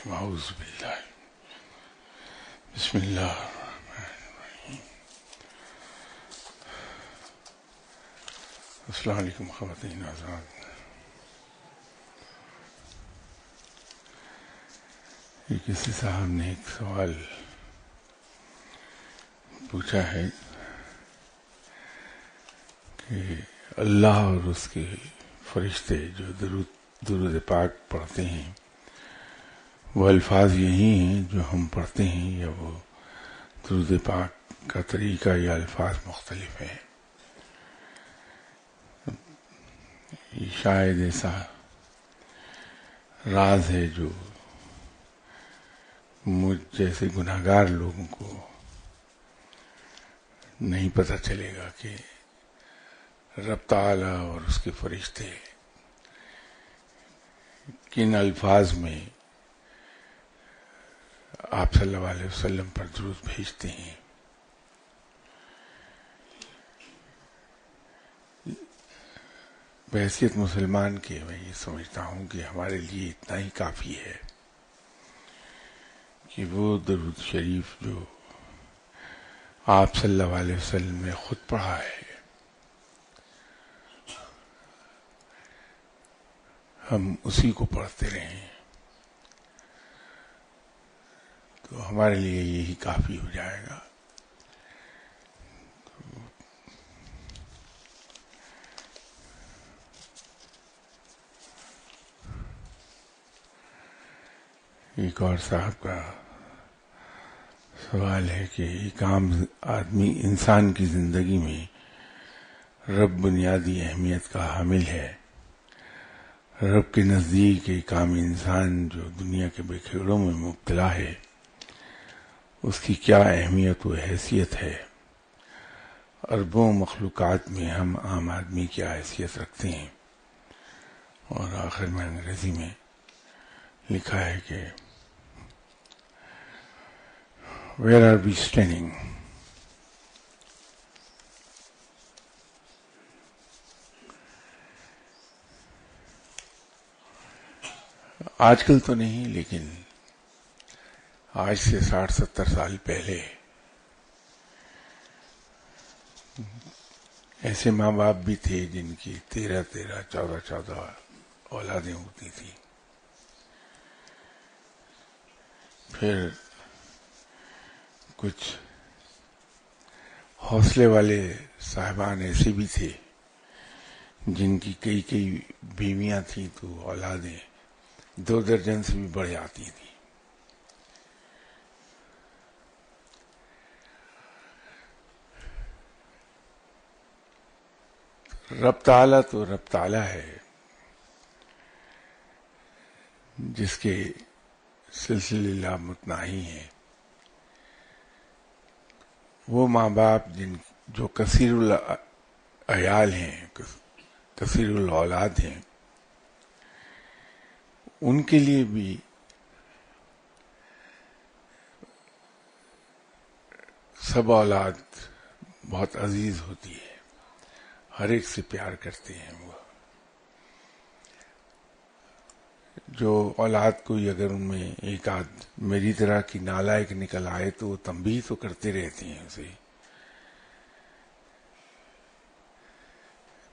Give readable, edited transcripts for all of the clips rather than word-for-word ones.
اعوذ باللہ بسم اللہ الرحمن الرحیم. السلام علیکم خواتین حضرات. یہ کسی صاحب نے ایک سوال پوچھا ہے کہ اللہ اور اس کے فرشتے جو درود پاک پڑھتے ہیں وہ الفاظ یہی ہیں جو ہم پڑھتے ہیں، یا وہ درود پاک کا طریقہ یا الفاظ مختلف ہیں؟ یہ شاید ایسا راز ہے جو مجھ جیسے گناہگار لوگوں کو نہیں پتہ چلے گا کہ رب تعالی اور اس کے فرشتے کن الفاظ میں آپ صلی اللہ علیہ وسلم پر درود بھیجتے ہیں. بحیثیت مسلمان کے میں یہ سمجھتا ہوں کہ ہمارے لیے اتنا ہی کافی ہے کہ وہ درود شریف جو آپ صلی اللہ علیہ وسلم نے خود پڑھا ہے ہم اسی کو پڑھتے رہیں تو ہمارے لیے یہی کافی ہو جائے گا. ایک اور صاحب کا سوال ہے کہ ایک عام آدمی انسان کی زندگی میں رب بنیادی اہمیت کا حامل ہے. رب کے نزدیک ایک عام انسان جو دنیا کے بکھیڑوں میں مبتلا ہے اس کی کیا اہمیت و حیثیت ہے؟ اربوں مخلوقات میں ہم عام آدمی کی حیثیت رکھتے ہیں. اور آخر میں انگریزی میں لکھا ہے کہ Where are we standing? آج کل تو نہیں، لیکن آج سے 60-70 سال پہلے ایسے ماں باپ بھی تھے جن کی 13-13 14-14 اولادیں ہوتی تھی. پھر کچھ حوصلے والے صاحبان ایسے بھی تھے جن کی کئی بیویاں تھیں تو اولادیں 2 درجن سے بھی بڑھ جاتی تھیں. رب تعالیٰ تو رب تعالیٰ ہے جس کے سلسلے لامتناہی ہیں. وہ ماں باپ جو کثیر العیال ہیں، کثیر الاولاد ہیں، ان کے لیے بھی سب اولاد بہت عزیز ہوتی ہے، ہر ایک سے پیار کرتے ہیں. وہ جو اولاد کوئی اگر ان میں ایک آدھ میری طرح کی نالائق نکل آئے تو وہ تنبیہ تو کرتے رہتے ہیں، اسے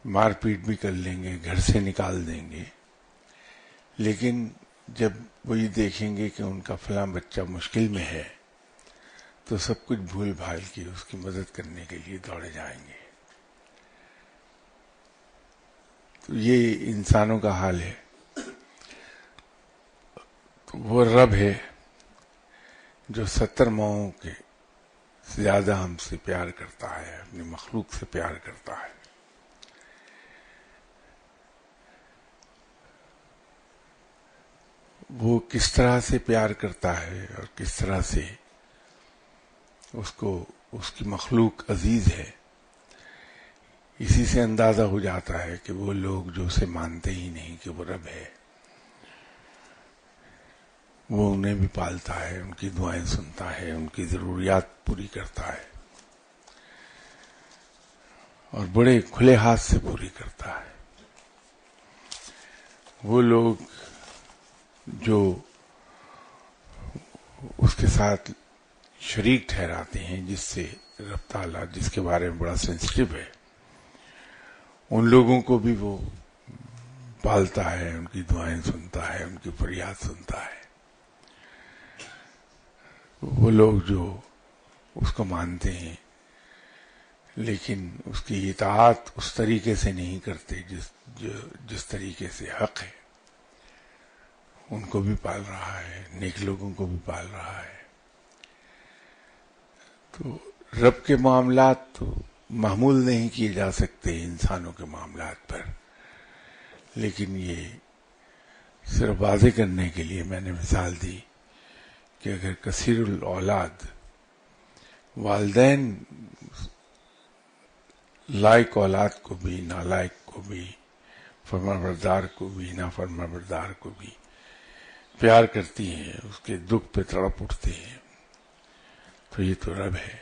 مار پیٹ بھی کر لیں گے، گھر سے نکال دیں گے، لیکن جب وہ یہ دیکھیں گے کہ ان کا فلاں بچہ مشکل میں ہے تو سب کچھ بھول بھال کے اس کی مدد کرنے کے لیے دوڑے جائیں گے. تو یہ انسانوں کا حال ہے. تو وہ رب ہے جو 70 ماؤں کے زیادہ ہم سے پیار کرتا ہے، اپنی مخلوق سے پیار کرتا ہے. وہ کس طرح سے پیار کرتا ہے اور کس طرح سے اس کی مخلوق عزیز ہے، اسی سے اندازہ ہو جاتا ہے کہ وہ لوگ جو اسے مانتے ہی نہیں کہ وہ رب ہے، وہ انہیں بھی پالتا ہے، ان کی دعائیں سنتا ہے، ان کی ضروریات پوری کرتا ہے اور بڑے کھلے ہاتھ سے پوری کرتا ہے. وہ لوگ جو اس کے ساتھ شریک ٹھہراتے ہیں، جس سے رب تعالیٰ جس کے بارے میں بڑا سینسٹیو ہے، ان لوگوں کو بھی وہ پالتا ہے، ان کی دعائیں سنتا ہے، ان کی فریاد سنتا ہے. وہ لوگ جو اس کو مانتے ہیں لیکن اس کی اطاعت اس طریقے سے نہیں کرتے جس طریقے سے حق ہے، ان کو بھی پال رہا ہے، نیک لوگوں کو بھی پال رہا ہے. تو رب کے معاملات تو محمول نہیں کیے جا سکتے انسانوں کے معاملات پر، لیکن یہ صرف واضح کرنے کے لیے میں نے مثال دی کہ اگر کثیر الاولاد والدین لائق اولاد کو بھی، نالائق کو بھی، فرمانبردار کو بھی، نافرمانبردار کو بھی پیار کرتی ہیں، اس کے دکھ پہ تڑپ اٹھتے ہیں، تو یہ تو رب ہے،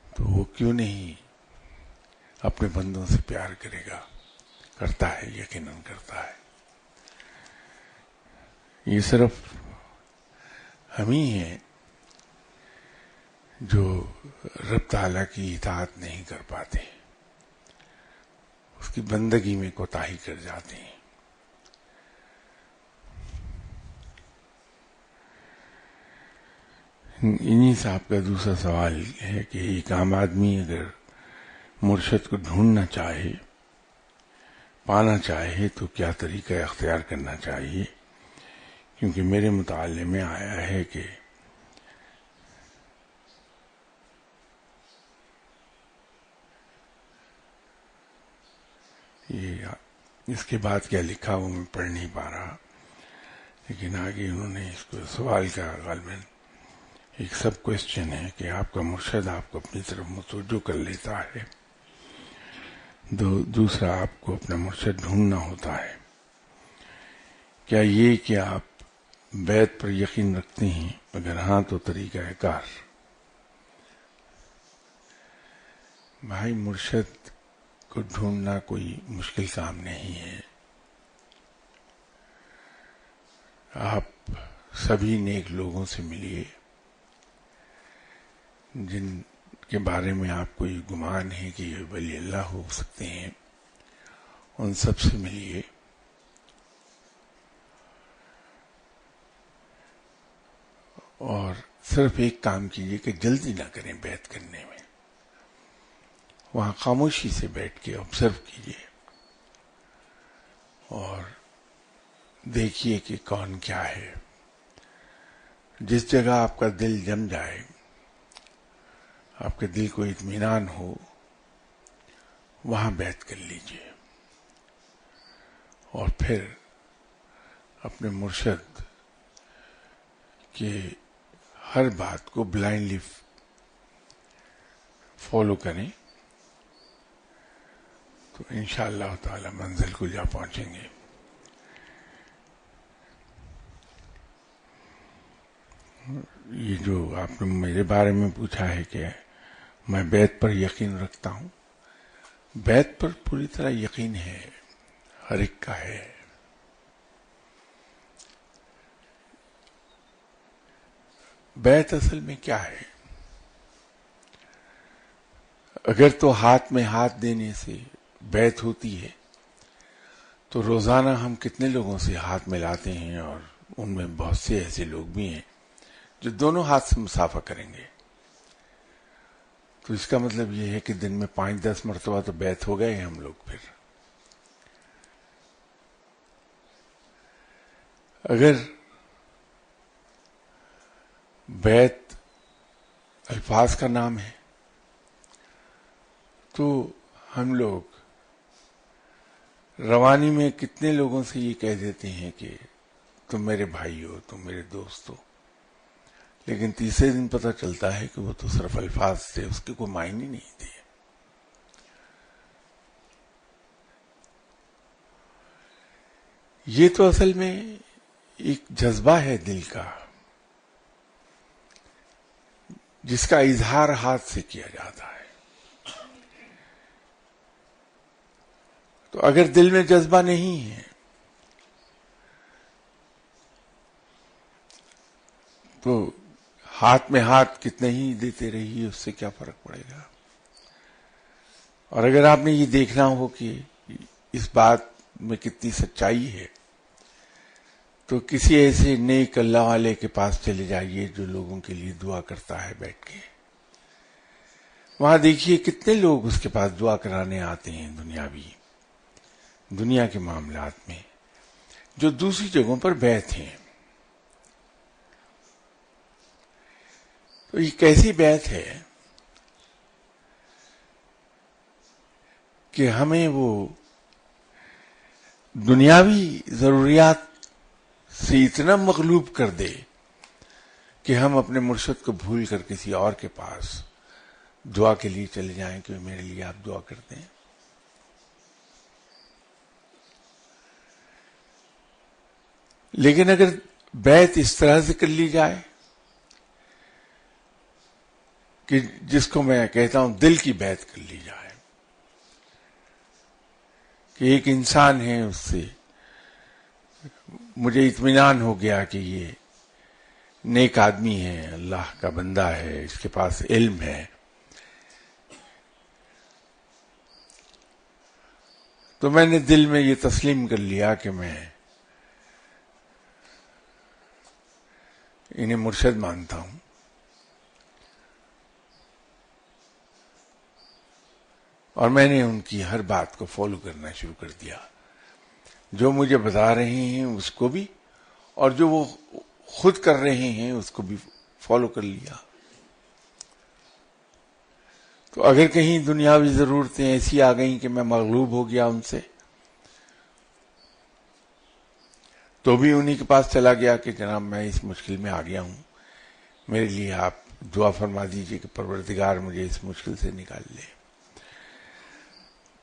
تو وہ کیوں نہیں اپنے بندوں سے پیار کرے گا؟ کرتا ہے، یقیناً کرتا ہے. یہ صرف ہم ہی ہیں جو رب تعالیٰ کی اطاعت نہیں کر پاتے، اس کی بندگی میں کوتاہی کر جاتے ہیں. انہی صاحب کا دوسرا سوال ہے کہ ایک عام آدمی اگر مرشد کو ڈھونڈنا چاہے، پانا چاہے، تو کیا طریقہ اختیار کرنا چاہیے؟ کیونکہ میرے مطالعے میں آیا ہے کہ یہ اس کے بعد کیا لکھا وہ میں پڑھ نہیں پا رہا، لیکن آگے انہوں نے اس کو سوال کا غالباً ایک سب کوشچن ہے کہ آپ کا مرشد آپ کو اپنی طرف متوجہ کر لیتا ہے، دوسرا آپ کو اپنا مرشد ڈھونڈنا ہوتا ہے. کیا یہ کہ آپ بیت پر یقین رکھتے ہیں؟ اگر ہاں تو طریقہ کار. بھائی، مرشد کو ڈھونڈنا کوئی مشکل کام نہیں ہے. آپ سبھی نیک لوگوں سے ملیے، جن کے بارے میں آپ کو یہ گمان ہے کہ یہ ولی اللہ ہو سکتے ہیں، ان سب سے ملیے. اور صرف ایک کام کیجیے کہ جلدی نہ کریں بیعت کرنے میں، وہاں خاموشی سے بیٹھ کے آبزرو کیجیے اور دیکھیے کہ کون کیا ہے. جس جگہ آپ کا دل جم جائے، آپ کے دل کو اطمینان ہو، وہاں بیعت کر لیجیے. اور پھر اپنے مرشد کے ہر بات کو بلائنڈلی فالو کریں، تو انشاءاللہ تعالی منزل کو جا پہنچیں گے. یہ جو آپ نے میرے بارے میں پوچھا ہے کہ میں بیت پر یقین رکھتا ہوں، بیت پر پوری طرح یقین ہے، ہر ایک کا ہے. بیت اصل میں کیا ہے؟ اگر تو ہاتھ میں ہاتھ دینے سے بیت ہوتی ہے تو روزانہ ہم کتنے لوگوں سے ہاتھ ملاتے ہیں، اور ان میں بہت سے ایسے لوگ بھی ہیں جو دونوں ہاتھ سے مصافحہ کریں گے. تو اس کا مطلب یہ ہے کہ دن میں 5-10 مرتبہ تو بیعت ہو گئے ہم لوگ. پھر اگر بیعت الفاظ کا نام ہے تو ہم لوگ روانی میں کتنے لوگوں سے یہ کہہ دیتے ہیں کہ تم میرے بھائی ہو، تم میرے دوست ہو، لیکن تیسرے دن پتہ چلتا ہے کہ وہ تو صرف الفاظ تھے، اس کے کوئی معنی نہیں تھے. یہ تو اصل میں ایک جذبہ ہے دل کا، جس کا اظہار ہاتھ سے کیا جاتا ہے. تو اگر دل میں جذبہ نہیں ہے تو ہاتھ میں ہاتھ کتنے ہی دیتے رہیے، اس سے کیا فرق پڑے گا؟ اور اگر آپ نے یہ دیکھنا ہو کہ اس بات میں کتنی سچائی ہے، تو کسی ایسے نیک اللہ والے کے پاس چلے جائیے جو لوگوں کے لیے دعا کرتا ہے بیٹھ کے. وہاں دیکھیے کتنے لوگ اس کے پاس دعا کرانے آتے ہیں دنیا کے معاملات میں، جو دوسری جگہوں پر بیعت ہیں. تو یہ کیسی بیعت ہے کہ ہمیں وہ دنیاوی ضروریات سے اتنا مغلوب کر دے کہ ہم اپنے مرشد کو بھول کر کسی اور کے پاس دعا کے لیے چلے جائیں کہ میرے لیے آپ دعا کر دیں. لیکن اگر بیعت اس طرح سے کر لی جائے کہ جس کو میں کہتا ہوں دل کی بیعت کر لی جائے، کہ ایک انسان ہے، اس سے مجھے اطمینان ہو گیا کہ یہ نیک آدمی ہے، اللہ کا بندہ ہے، اس کے پاس علم ہے، تو میں نے دل میں یہ تسلیم کر لیا کہ میں انہیں مرشد مانتا ہوں، اور میں نے ان کی ہر بات کو فالو کرنا شروع کر دیا، جو مجھے بتا رہے ہیں اس کو بھی، اور جو وہ خود کر رہے ہیں اس کو بھی فالو کر لیا. تو اگر کہیں دنیاوی ضرورتیں ایسی آ گئیں کہ میں مغلوب ہو گیا ان سے، تو بھی انہی کے پاس چلا گیا کہ جناب میں اس مشکل میں آ گیا ہوں، میرے لیے آپ دعا فرما دیجئے کہ پروردگار مجھے اس مشکل سے نکال لے.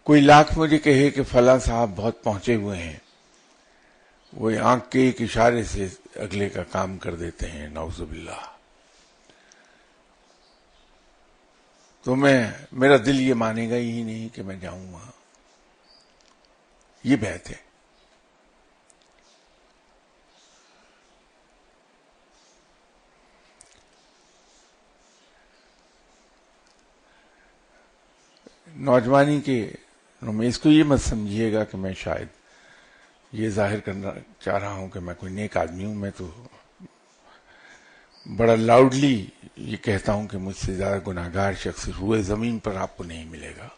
کوئی لاکھ مجھے کہے کہ فلاں صاحب بہت پہنچے ہوئے ہیں، وہ آنکھ کے ایک اشارے سے اگلے کا کام کر دیتے ہیں، نعوذ باللہ. تو میرا دل یہ مانے گا ہی نہیں کہ میں جاؤں وہاں. یہ بیعت ہے. نوجوانی کے میں اس کو یہ مت سمجھیے گا کہ میں شاید یہ ظاہر کرنا چاہ رہا ہوں کہ میں کوئی نیک آدمی ہوں. میں تو بڑا لاؤڈلی یہ کہتا ہوں کہ مجھ سے زیادہ گناہگار شخص روئے زمین پر آپ کو نہیں ملے گا.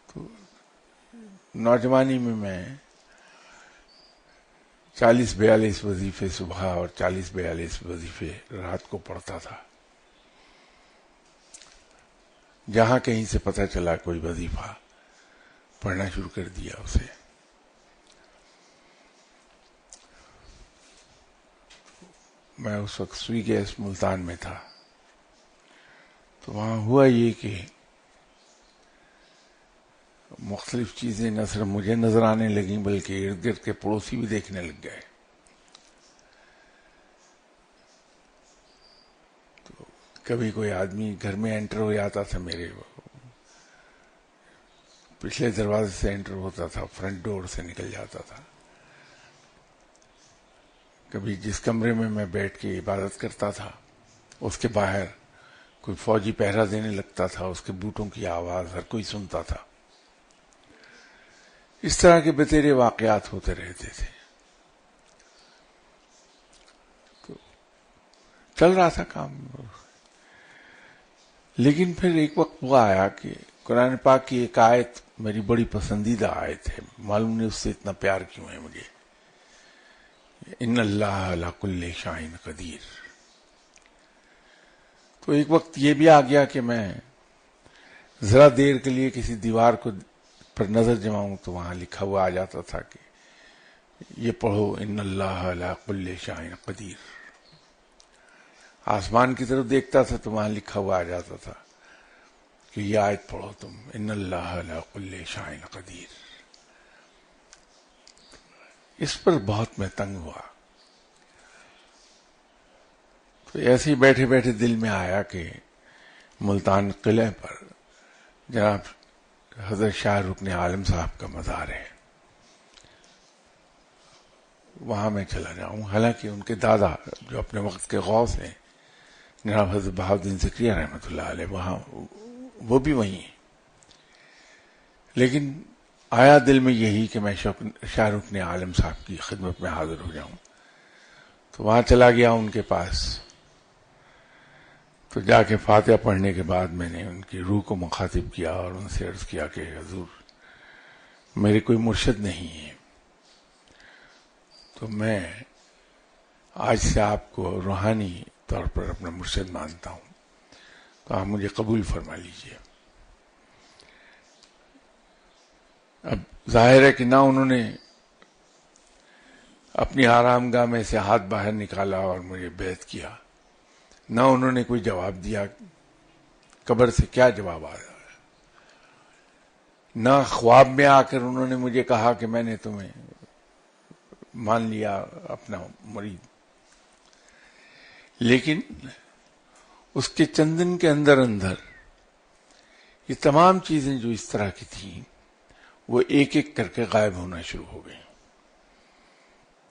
تو نوجوانی میں 40-42 وظیفے صبح اور 40-42 وظیفے رات کو پڑھتا تھا. جہاں کہیں سے پتہ چلا کوئی وظیفہ پڑھنا شروع کر دیا اسے. میں اس وقت سوئی گیس ملتان میں تھا. تو وہاں ہوا یہ کہ مختلف چیزیں نہ صرف مجھے نظر آنے لگیں بلکہ ارد گرد کے پڑوسی بھی دیکھنے لگ گئے. تو کبھی کوئی آدمی گھر میں انٹر ہو جاتا تھا، میرے پچھلے دروازے سے انٹر ہوتا تھا، فرنٹ ڈور سے نکل جاتا تھا. کبھی جس کمرے میں میں بیٹھ کے عبادت کرتا تھا اس کے باہر کوئی فوجی پہرا دینے لگتا تھا، اس کے بوٹوں کی آواز ہر کوئی سنتا تھا. اس طرح کے بتیرے واقعات ہوتے رہتے تھے. تو چل رہا تھا کام. لیکن پھر ایک وقت وہ آیا کہ قرآن پاک کی ایک آیت میری بڑی پسندیدہ آیت ہے، معلوم نہیں اس سے اتنا پیار کیوں ہے مجھے. ان اللہ علی کل شیء قدیر. تو ایک وقت یہ بھی آ گیا کہ میں ذرا دیر کے لیے کسی دیوار کو پر نظر جماؤں تو وہاں لکھا ہوا آ جاتا تھا کہ یہ پڑھو ان اللہ علی کل شیء قدیر. آسمان کی طرف دیکھتا تھا تو وہاں لکھا ہوا آ جاتا تھا کہ یہ آیت پڑھو تم، ان اللہ علی کل شیء قدیر. اس پر بہت میں تنگ ہوا. تو ایسے ہی بیٹھے بیٹھے دل میں آیا کہ ملتان قلعے پر جناب حضرت شاہ رکن عالم صاحب کا مزار ہے. وہاں میں چلا جاؤں. حالانکہ ان کے دادا جو اپنے وقت کے غوث ہیں جناب حضرت بہاؤالدین زکریا رحمۃ اللہ علیہ، وہاں وہ بھی وہیں ہیں. لیکن آیا دل میں یہی کہ میں شاہ رکن عالم صاحب کی خدمت میں حاضر ہو جاؤں. تو وہاں چلا گیا ان کے پاس. تو جا کے فاتحہ پڑھنے کے بعد میں نے ان کی روح کو مخاطب کیا اور ان سے عرض کیا کہ حضور میرے کوئی مرشد نہیں ہے، تو میں آج سے آپ کو روحانی طور پر اپنا مرشد مانتا ہوں، تو آپ مجھے قبول فرما لیجئے. اب ظاہر ہے کہ نہ انہوں نے اپنی آرام گاہ میں سے ہاتھ باہر نکالا اور مجھے بیعت کیا، نہ انہوں نے کوئی جواب دیا. قبر سے کیا جواب آیا؟ نہ خواب میں آ کر انہوں نے مجھے کہا کہ میں نے تمہیں مان لیا اپنا مرید. لیکن اس کے چند دن کے اندر یہ تمام چیزیں جو اس طرح کی تھیں وہ ایک ایک کر کے غائب ہونا شروع ہو گئی.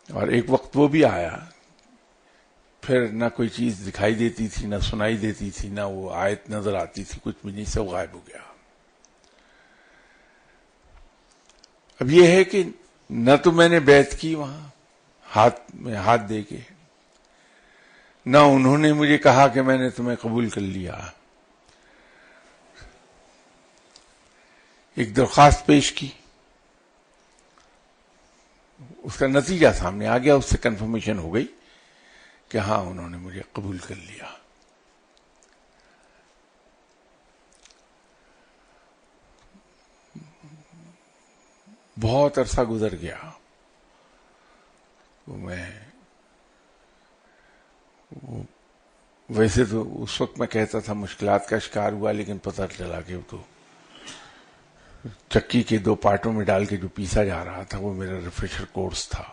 اور ایک وقت وہ بھی آیا پھر نہ کوئی چیز دکھائی دیتی تھی، نہ سنائی دیتی تھی، نہ وہ آیت نظر آتی تھی، کچھ بھی نہیں، سب غائب ہو گیا. اب یہ ہے کہ نہ تو میں نے بیعت کی وہاں ہاتھ میں ہاتھ دے کے، نہ انہوں نے مجھے کہا کہ میں نے تمہیں قبول کر لیا. ایک درخواست پیش کی، اس کا نتیجہ سامنے آ گیا، اس سے کنفرمیشن ہو گئی کہ ہاں انہوں نے مجھے قبول کر لیا. بہت عرصہ گزر گیا. ویسے تو اس وقت میں کہتا تھا مشکلات کا شکار ہوا، لیکن پتہ چلا کہ وہ تو چکی کے 2 پارٹوں میں ڈال کے جو پیسا جا رہا تھا وہ میرا ریفریشر کورس تھا.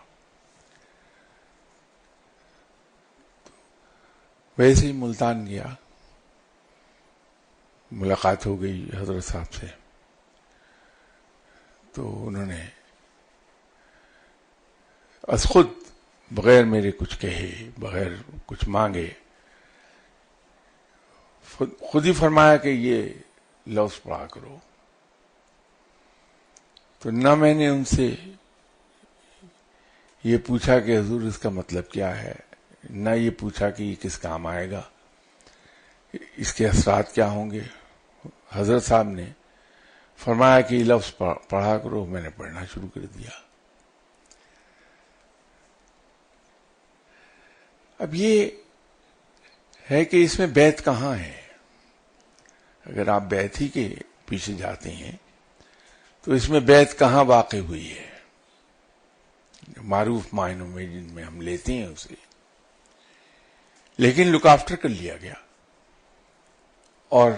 ویسے ہی ملتان گیا، ملاقات ہو گئی حضرت صاحب سے. تو انہوں نے از خود بغیر میرے کچھ کہے، بغیر کچھ مانگے، خود ہی فرمایا کہ یہ لفظ پڑھا کرو. تو نہ میں نے ان سے یہ پوچھا کہ حضور اس کا مطلب کیا ہے، نہ یہ پوچھا کہ یہ کس کام آئے گا، اس کے اثرات کیا ہوں گے. حضرت صاحب نے فرمایا کہ یہ لفظ پڑھا کرو. میں نے پڑھنا شروع کر دیا. اب یہ ہے کہ اس میں بیعت کہاں ہے؟ اگر آپ بیعت ہی کے پیچھے جاتے ہیں تو اس میں بیعت کہاں واقع ہوئی ہے؟ معروف معنوں میں جن میں ہم لیتے ہیں اسے، لیکن لک آفٹر کر لیا گیا اور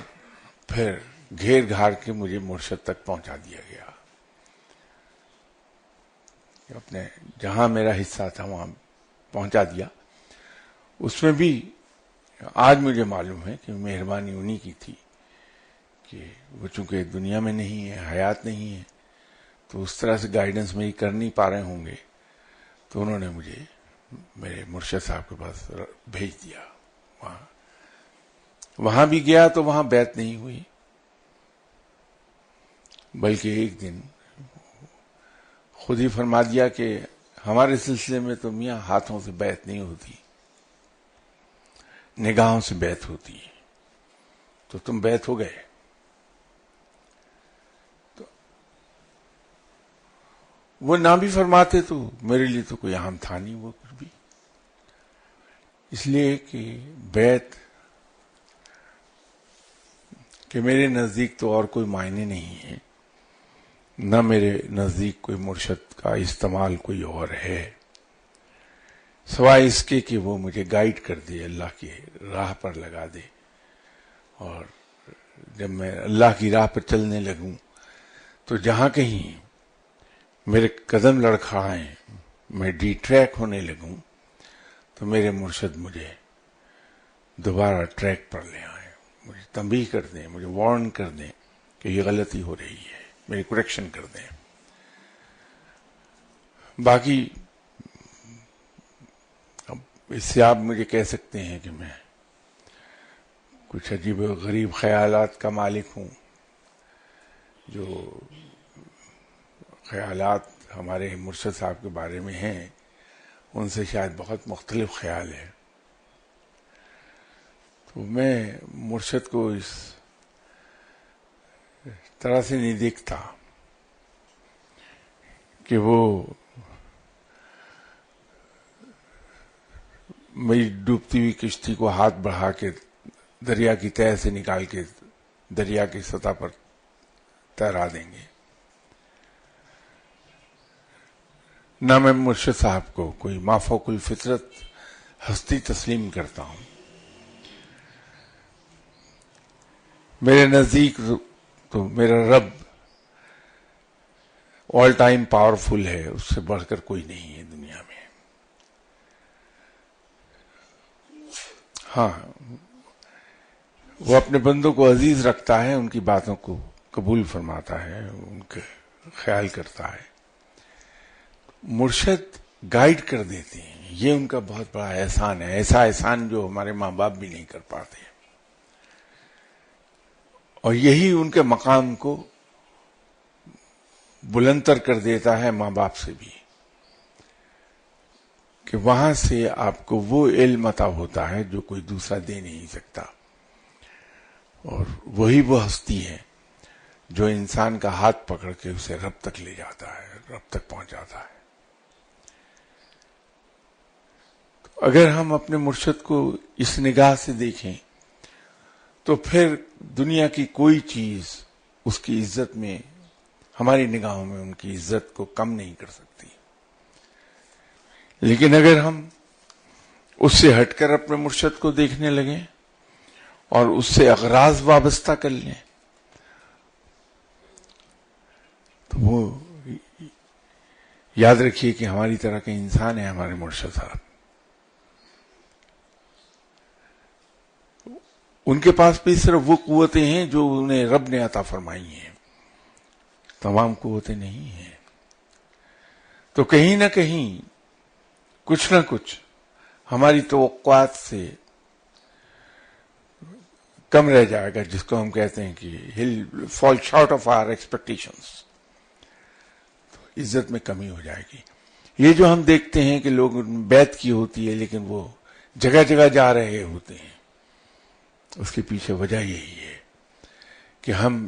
پھر گھیر گھاڑ کے مجھے مرشد تک پہنچا دیا گیا. اپنے جہاں میرا حصہ تھا وہاں پہنچا دیا. اس میں بھی آج مجھے معلوم ہے کہ مہربانی انہی کی تھی کہ وہ چونکہ دنیا میں نہیں ہے، حیات نہیں ہے، تو اس طرح سے گائیڈنس میری کر نہیں پا رہے ہوں گے، تو انہوں نے مجھے میرے مرشد صاحب کے پاس بھیج دیا. وہاں بھی گیا تو وہاں بیعت نہیں ہوئی، بلکہ ایک دن خود ہی فرما دیا کہ ہمارے سلسلے میں تو میاں ہاتھوں سے بیعت نہیں ہوتی، نگاہوں سے بیعت ہوتی ہے. تو تم بیعت ہو گئے. تو وہ نہ بھی فرماتے تو میرے لیے تو کوئی اہم تھا نہیں وہ کچھ بھی، اس لیے کہ بیعت کہ میرے نزدیک تو اور کوئی معنی نہیں ہے، نہ میرے نزدیک کوئی مرشد کا استعمال کوئی اور ہے سوائے اس کے کہ وہ مجھے گائیڈ کر دے، اللہ کی راہ پر لگا دے. اور جب میں اللہ کی راہ پر چلنے لگوں تو جہاں کہیں میرے قدم لڑکھڑائیں، میں ڈی ٹریک ہونے لگوں، تو میرے مرشد مجھے دوبارہ ٹریک پر لے آئیں، مجھے تنبیہ کر دیں، مجھے وارن کر دیں کہ یہ غلطی ہو رہی ہے، میری کریکشن کر دیں. باقی اس سے آپ مجھے کہہ سکتے ہیں کہ میں کچھ عجیب و غریب خیالات کا مالک ہوں. جو خیالات ہمارے مرشد صاحب کے بارے میں ہیں ان سے شاید بہت مختلف خیال ہے. تو میں مرشد کو اس طرح سے نہیں دیکھتا کہ وہ میری ڈوبتی ہوئی کشتی کو ہاتھ بڑھا کے دریا کی تہہ سے نکال کے دریا کی سطح پر تیرا دیں گے. نہ میں مرشد صاحب کو کوئی مافوق الفطرت ہستی تسلیم کرتا ہوں. میرے نزدیک تو میرا رب آل ٹائم پاورفل ہے، اس سے بڑھ کر کوئی نہیں ہے دنیا میں. ہاں، وہ اپنے بندوں کو عزیز رکھتا ہے، ان کی باتوں کو قبول فرماتا ہے، ان کے خیال کرتا ہے. مرشد گائیڈ کر دیتے ہیں، یہ ان کا بہت بڑا احسان ہے، ایسا احسان جو ہمارے ماں باپ بھی نہیں کر پاتے. اور یہی ان کے مقام کو بلندتر کر دیتا ہے ماں باپ سے بھی، کہ وہاں سے آپ کو وہ علم عطا ہوتا ہے جو کوئی دوسرا دے نہیں سکتا. اور وہی وہ ہستی ہے جو انسان کا ہاتھ پکڑ کے اسے رب تک لے جاتا ہے، رب تک پہنچاتا ہے. اگر ہم اپنے مرشد کو اس نگاہ سے دیکھیں تو پھر دنیا کی کوئی چیز اس کی عزت میں، ہماری نگاہوں میں ان کی عزت کو کم نہیں کر سکتی. لیکن اگر ہم اس سے ہٹ کر اپنے مرشد کو دیکھنے لگیں اور اس سے اغراض وابستہ کر لیں تو وہ یاد رکھیے کہ ہماری طرح کے انسان ہیں ہمارے مرشد صاحب. ان کے پاس بھی صرف وہ قوتیں ہیں جو انہیں رب نے عطا فرمائی ہیں، تمام قوتیں نہیں ہیں. تو کہیں نہ کہیں کچھ نہ کچھ ہماری توقعات سے کم رہ جائے گا، جس کو ہم کہتے ہیں کہ he'll fall short of our expectations. تو عزت میں کمی ہو جائے گی. یہ جو ہم دیکھتے ہیں کہ لوگ بیعت کی ہوتی ہے لیکن وہ جگہ جگہ جا رہے ہوتے ہیں، اس کے پیچھے وجہ یہی ہے کہ ہم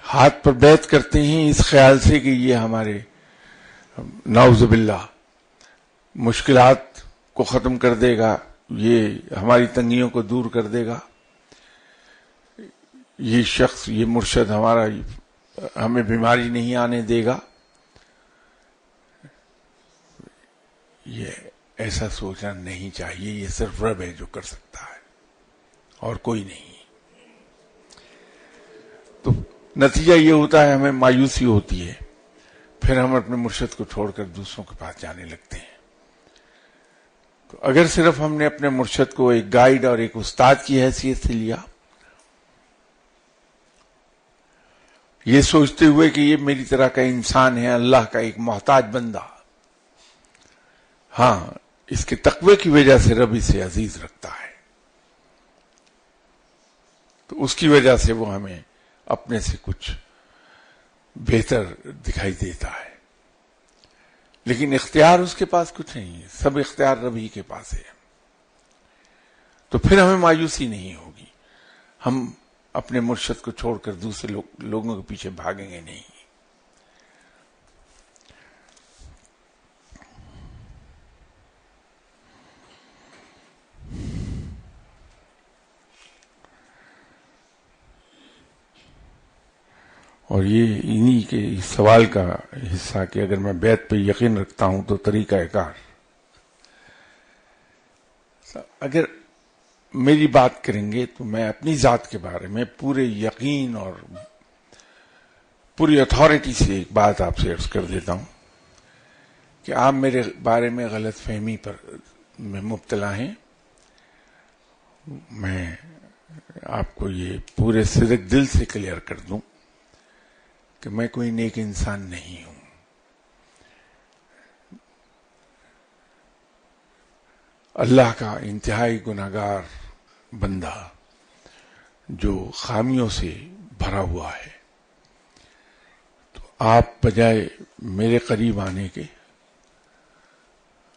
ہاتھ پر بیعت کرتے ہیں اس خیال سے کہ یہ ہمارے نعوذ باللہ مشکلات کو ختم کر دے گا، یہ ہماری تنگیوں کو دور کر دے گا، یہ شخص، یہ مرشد ہمارا ہمیں بیماری نہیں آنے دے گا. یہ ایسا سوچنا نہیں چاہیے. یہ صرف رب ہے جو کر سکتا ہے اور کوئی نہیں. تو نتیجہ یہ ہوتا ہے ہمیں مایوسی ہوتی ہے، پھر ہم اپنے مرشد کو چھوڑ کر دوسروں کے پاس جانے لگتے ہیں. تو اگر صرف ہم نے اپنے مرشد کو ایک گائیڈ اور ایک استاد کی حیثیت سے لیا، یہ سوچتے ہوئے کہ یہ میری طرح کا انسان ہے، اللہ کا ایک محتاج بندہ، ہاں اس کے تقوی کی وجہ سے رب اسے عزیز رکھتا ہے، تو اس کی وجہ سے وہ ہمیں اپنے سے کچھ بہتر دکھائی دیتا ہے. لیکن اختیار اس کے پاس کچھ نہیں ہے، سب اختیار رب ہی کے پاس ہے. تو پھر ہمیں مایوسی نہیں ہوگی، ہم اپنے مرشد کو چھوڑ کر دوسرے لوگوں کے پیچھے بھاگیں گے نہیں. اور یہ انہی کے سوال کا حصہ کہ اگر میں بیعت پہ یقین رکھتا ہوں تو طریقہ کار. اگر میری بات کریں گے تو میں اپنی ذات کے بارے میں پورے یقین اور پوری اتھارٹی سے ایک بات آپ سے عرض کر دیتا ہوں کہ آپ میرے بارے میں غلط فہمی پر میں مبتلا ہیں. میں آپ کو یہ پورے صدق دل سے کلیئر کر دوں کہ میں کوئی نیک انسان نہیں ہوں. اللہ کا انتہائی گناہگار بندہ جو خامیوں سے بھرا ہوا ہے، تو آپ بجائے میرے قریب آنے کے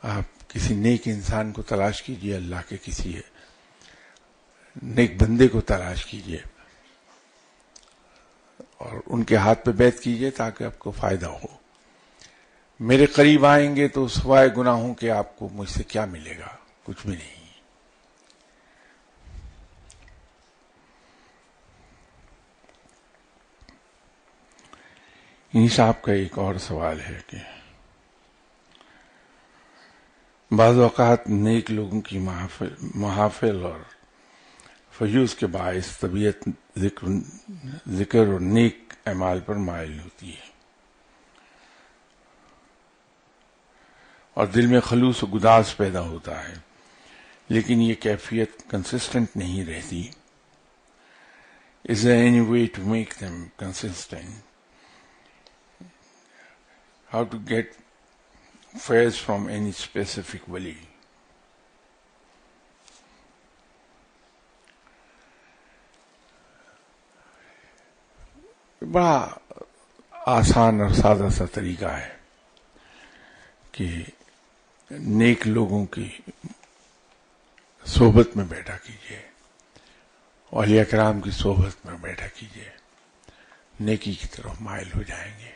آپ کسی نیک انسان کو تلاش کیجئے، اللہ کے کسی نیک بندے کو تلاش کیجئے اور ان کے ہاتھ پہ بیعت کیجئے تاکہ آپ کو فائدہ ہو۔ میرے قریب آئیں گے تو سوائے گناہوں کے آپ کو مجھ سے کیا ملے گا؟ کچھ بھی نہیں۔ انہی صاحب کا ایک اور سوال ہے کہ بعض اوقات نیک لوگوں کی محافل اور فیوز کے باعث طبیعت ذکر اور نیک اعمال پر مائل ہوتی ہے اور دل میں خلوص و گداز پیدا ہوتا ہے، لیکن یہ کیفیت کنسسٹنٹ نہیں رہتی۔ Is there any way to make them consistent? How to get fairs from any specific wali? بڑا آسان اور سادہ سا طریقہ ہے کہ نیک لوگوں کی صحبت میں بیٹھا کیجئے، اولیاء کرام کی صحبت میں بیٹھا کیجئے، نیکی کی طرف مائل ہو جائیں گے۔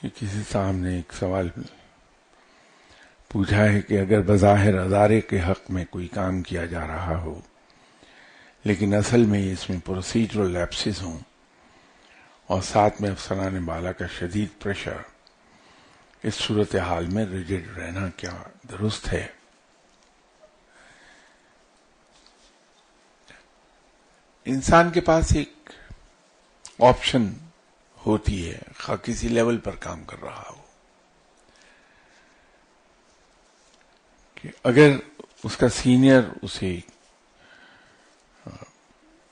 کہ کسی صاحب نے ایک سوال پوچھا ہے کہ اگر بظاہر ادارے کے حق میں کوئی کام کیا جا رہا ہو لیکن اصل میں اس میں پروسیجرل لیپسز ہوں اور ساتھ میں افسران بالا کا شدید پریشر، اس صورتحال میں ریجڈ رہنا کیا درست ہے؟ انسان کے پاس ایک آپشن ہوتی ہے، خواہ کسی لیول پر کام کر رہا ہو، کہ اگر اس کا سینئر اسے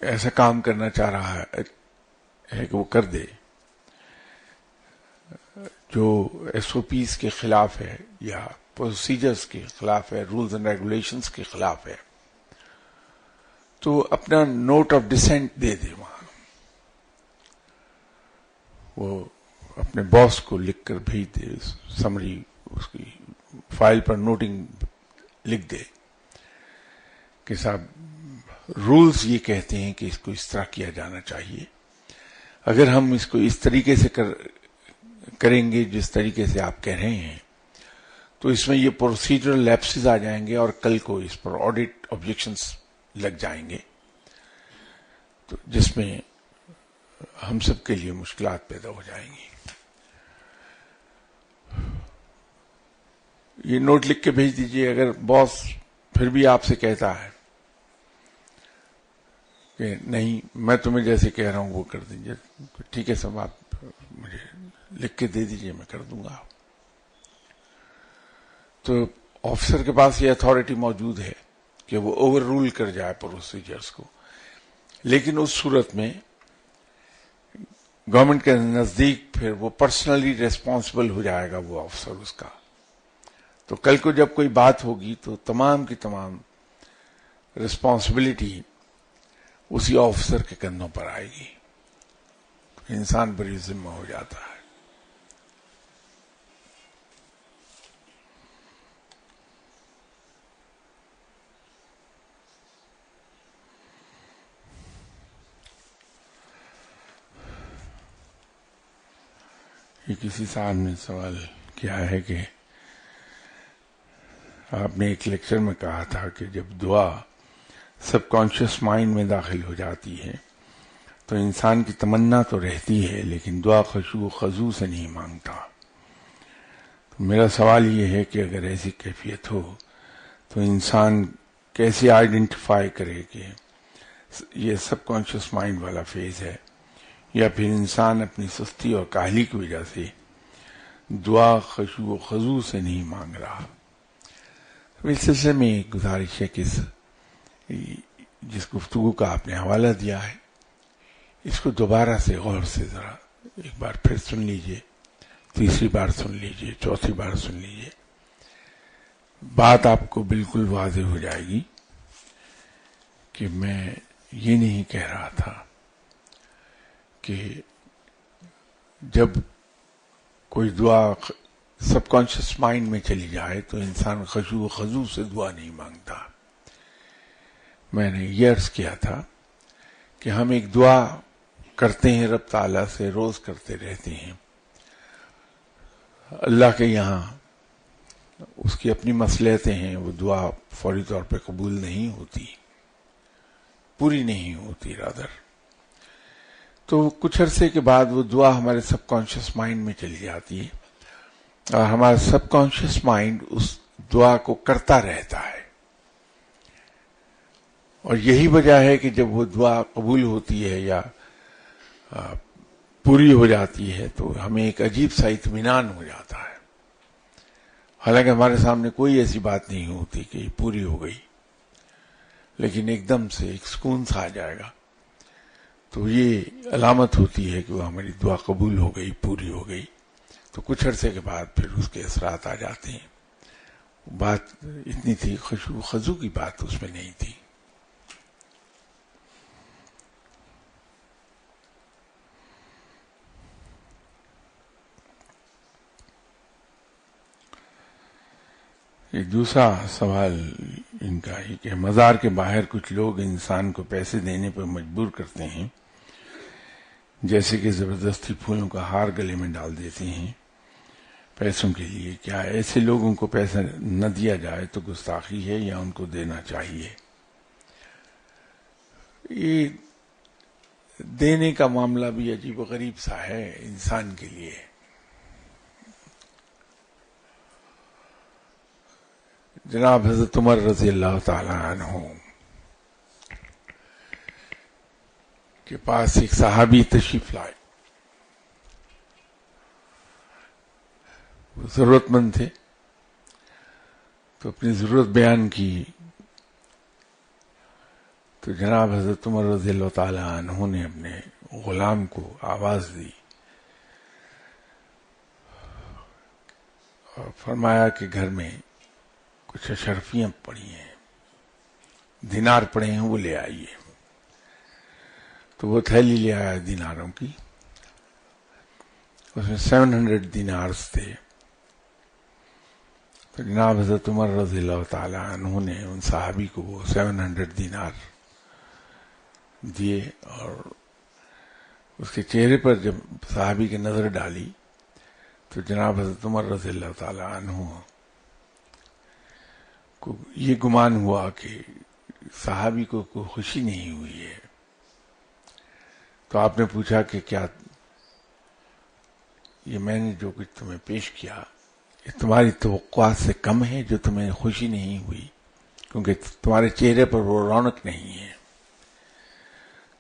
ایسا کام کرنا چاہ رہا ہے کہ وہ کر دے جو ایس او پیز کے خلاف ہے یا پروسیجرز کے خلاف ہے، رولز اینڈ ریگولیشنز کے خلاف ہے، تو اپنا نوٹ آف ڈسینٹ دے دے، وہاں وہ اپنے باس کو لکھ کر بھیج دے، سمری اس کی فائل پر نوٹنگ لکھ دے کہ صاحب رولز یہ کہتے ہیں کہ اس کو اس طرح کیا جانا چاہیے، اگر ہم اس کو اس طریقے سے کریں گے جس طریقے سے آپ کہہ رہے ہیں تو اس میں یہ پروسیجرل لیپسز آ جائیں گے اور کل کو اس پر آڈٹ آبجیکشنز لگ جائیں گے، تو جس میں ہم سب کے لیے مشکلات پیدا ہو جائیں گی۔ یہ نوٹ لکھ کے بھیج دیجئے۔ اگر باس پھر بھی آپ سے کہتا ہے کہ نہیں میں تمہیں جیسے کہہ رہا ہوں وہ کر دیجئے، ٹھیک ہے سب آپ مجھے لکھ کے دے دیجئے، میں کر دوں گا، تو آفیسر کے پاس یہ اتھارٹی موجود ہے کہ وہ اوور رول کر جائے پروسیجرز کو، لیکن اس صورت میں گورنمنٹ کے نزدیک پھر وہ پرسنلی ریسپانسبل ہو جائے گا وہ آفیسر اس کا، تو کل کو جب کوئی بات ہوگی تو تمام کی تمام رسپانسبلٹی اسی آفیسر کے کندھوں پر آئے گی، انسان پر یہ ذمہ ہو جاتا ہے۔ یہ کسی صاحب نے سوال کیا ہے کہ آپ نے ایک لیکچر میں کہا تھا کہ جب دعا سب کانشیس مائنڈ میں داخل ہو جاتی ہے تو انسان کی تمنا تو رہتی ہے لیکن دعا خشوع و خضوع سے نہیں مانگتا۔ تو میرا سوال یہ ہے کہ اگر ایسی کیفیت ہو تو انسان کیسے آئیڈینٹیفائی کرے کہ یہ سب کانشیس مائنڈ والا فیز ہے، یا پھر انسان اپنی سستی اور کاہلی کی وجہ سے دعا خشوع و خضوع سے نہیں مانگ رہا۔ اس سلسلے میں ایک گزارش ہے کہ جس گفتگو کا آپ نے حوالہ دیا ہے اس کو دوبارہ سے غور سے ذرا ایک بار پھر سن لیجئے، تیسری بار سن لیجئے، چوتھی بار سن لیجئے، بات آپ کو بالکل واضح ہو جائے گی کہ میں یہ نہیں کہہ رہا تھا کہ جب کوئی دعا سب کانشیس مائنڈ میں چلی جائے تو انسان خشوع و خضوع سے دعا نہیں مانگتا. میں نے یہ عرض کیا تھا کہ ہم ایک دعا کرتے ہیں رب تعالیٰ سے، روز کرتے رہتے ہیں، اللہ کے یہاں اس کی اپنی مصلحتیں ہیں، وہ دعا فوری طور پہ قبول نہیں ہوتی، پوری نہیں ہوتی رادر. تو کچھ عرصے کے بعد وہ دعا ہمارے سب کانشیس مائنڈ میں چلی جاتی ہے اور ہمارا سب کانشیس مائنڈ اس دعا کو کرتا رہتا ہے. اور یہی وجہ ہے کہ جب وہ دعا قبول ہوتی ہے یا پوری ہو جاتی ہے تو ہمیں ایک عجیب سا اطمینان ہو جاتا ہے، حالانکہ ہمارے سامنے کوئی ایسی بات نہیں ہوتی کہ یہ پوری ہو گئی، لیکن ایک دم سے ایک سکون سا آ جائے گا. تو یہ علامت ہوتی ہے کہ وہ ہماری دعا قبول ہو گئی، پوری ہو گئی. تو کچھ عرصے کے بعد پھر اس کے اثرات آ جاتے ہیں. بات اتنی تھی، خشوع خضوع کی بات اس میں نہیں تھی. یہ دوسرا سوال ان کا ہے کہ مزار کے باہر کچھ لوگ انسان کو پیسے دینے پر مجبور کرتے ہیں، جیسے کہ زبردستی پھولوں کا ہار گلے میں ڈال دیتے ہیں پیسوں کے لیے. کیا ایسے لوگوں کو پیسہ نہ دیا جائے تو گستاخی ہے یا ان کو دینا چاہیے؟ یہ دینے کا معاملہ بھی عجیب و غریب سا ہے انسان کے لیے. جناب حضرت عمر رضی اللہ تعالی عنہ کے پاس ایک صحابی تشریف لائے، وہ ضرورت مند تھے تو اپنی ضرورت بیان کی. تو جناب حضرت عمر رضی اللہ تعالی عنہ نے اپنے غلام کو آواز دی اور فرمایا کہ گھر میں کچھ اشرفیاں پڑی ہیں، دینار پڑے ہیں، وہ لے آئیے. تو وہ تھیلی لے آیا دیناروں کی، اس میں 700 دینارز تھے. تو جناب حضرت عمر رضی اللہ تعالی عنہ نے ان صحابی کو وہ 700 دینار دیے اور اس کے چہرے پر جب صحابی کی نظر ڈالی تو جناب حضرت عمر رضی اللہ تعالی عنہ کو یہ گمان ہوا کہ صحابی کو کوئی خوشی نہیں ہوئی ہے. تو آپ نے پوچھا کہ کیا یہ میں نے جو کچھ تمہیں پیش کیا یہ تمہاری توقعات سے کم ہے جو تمہیں خوشی نہیں ہوئی، کیونکہ تمہارے چہرے پر وہ رونق نہیں ہے؟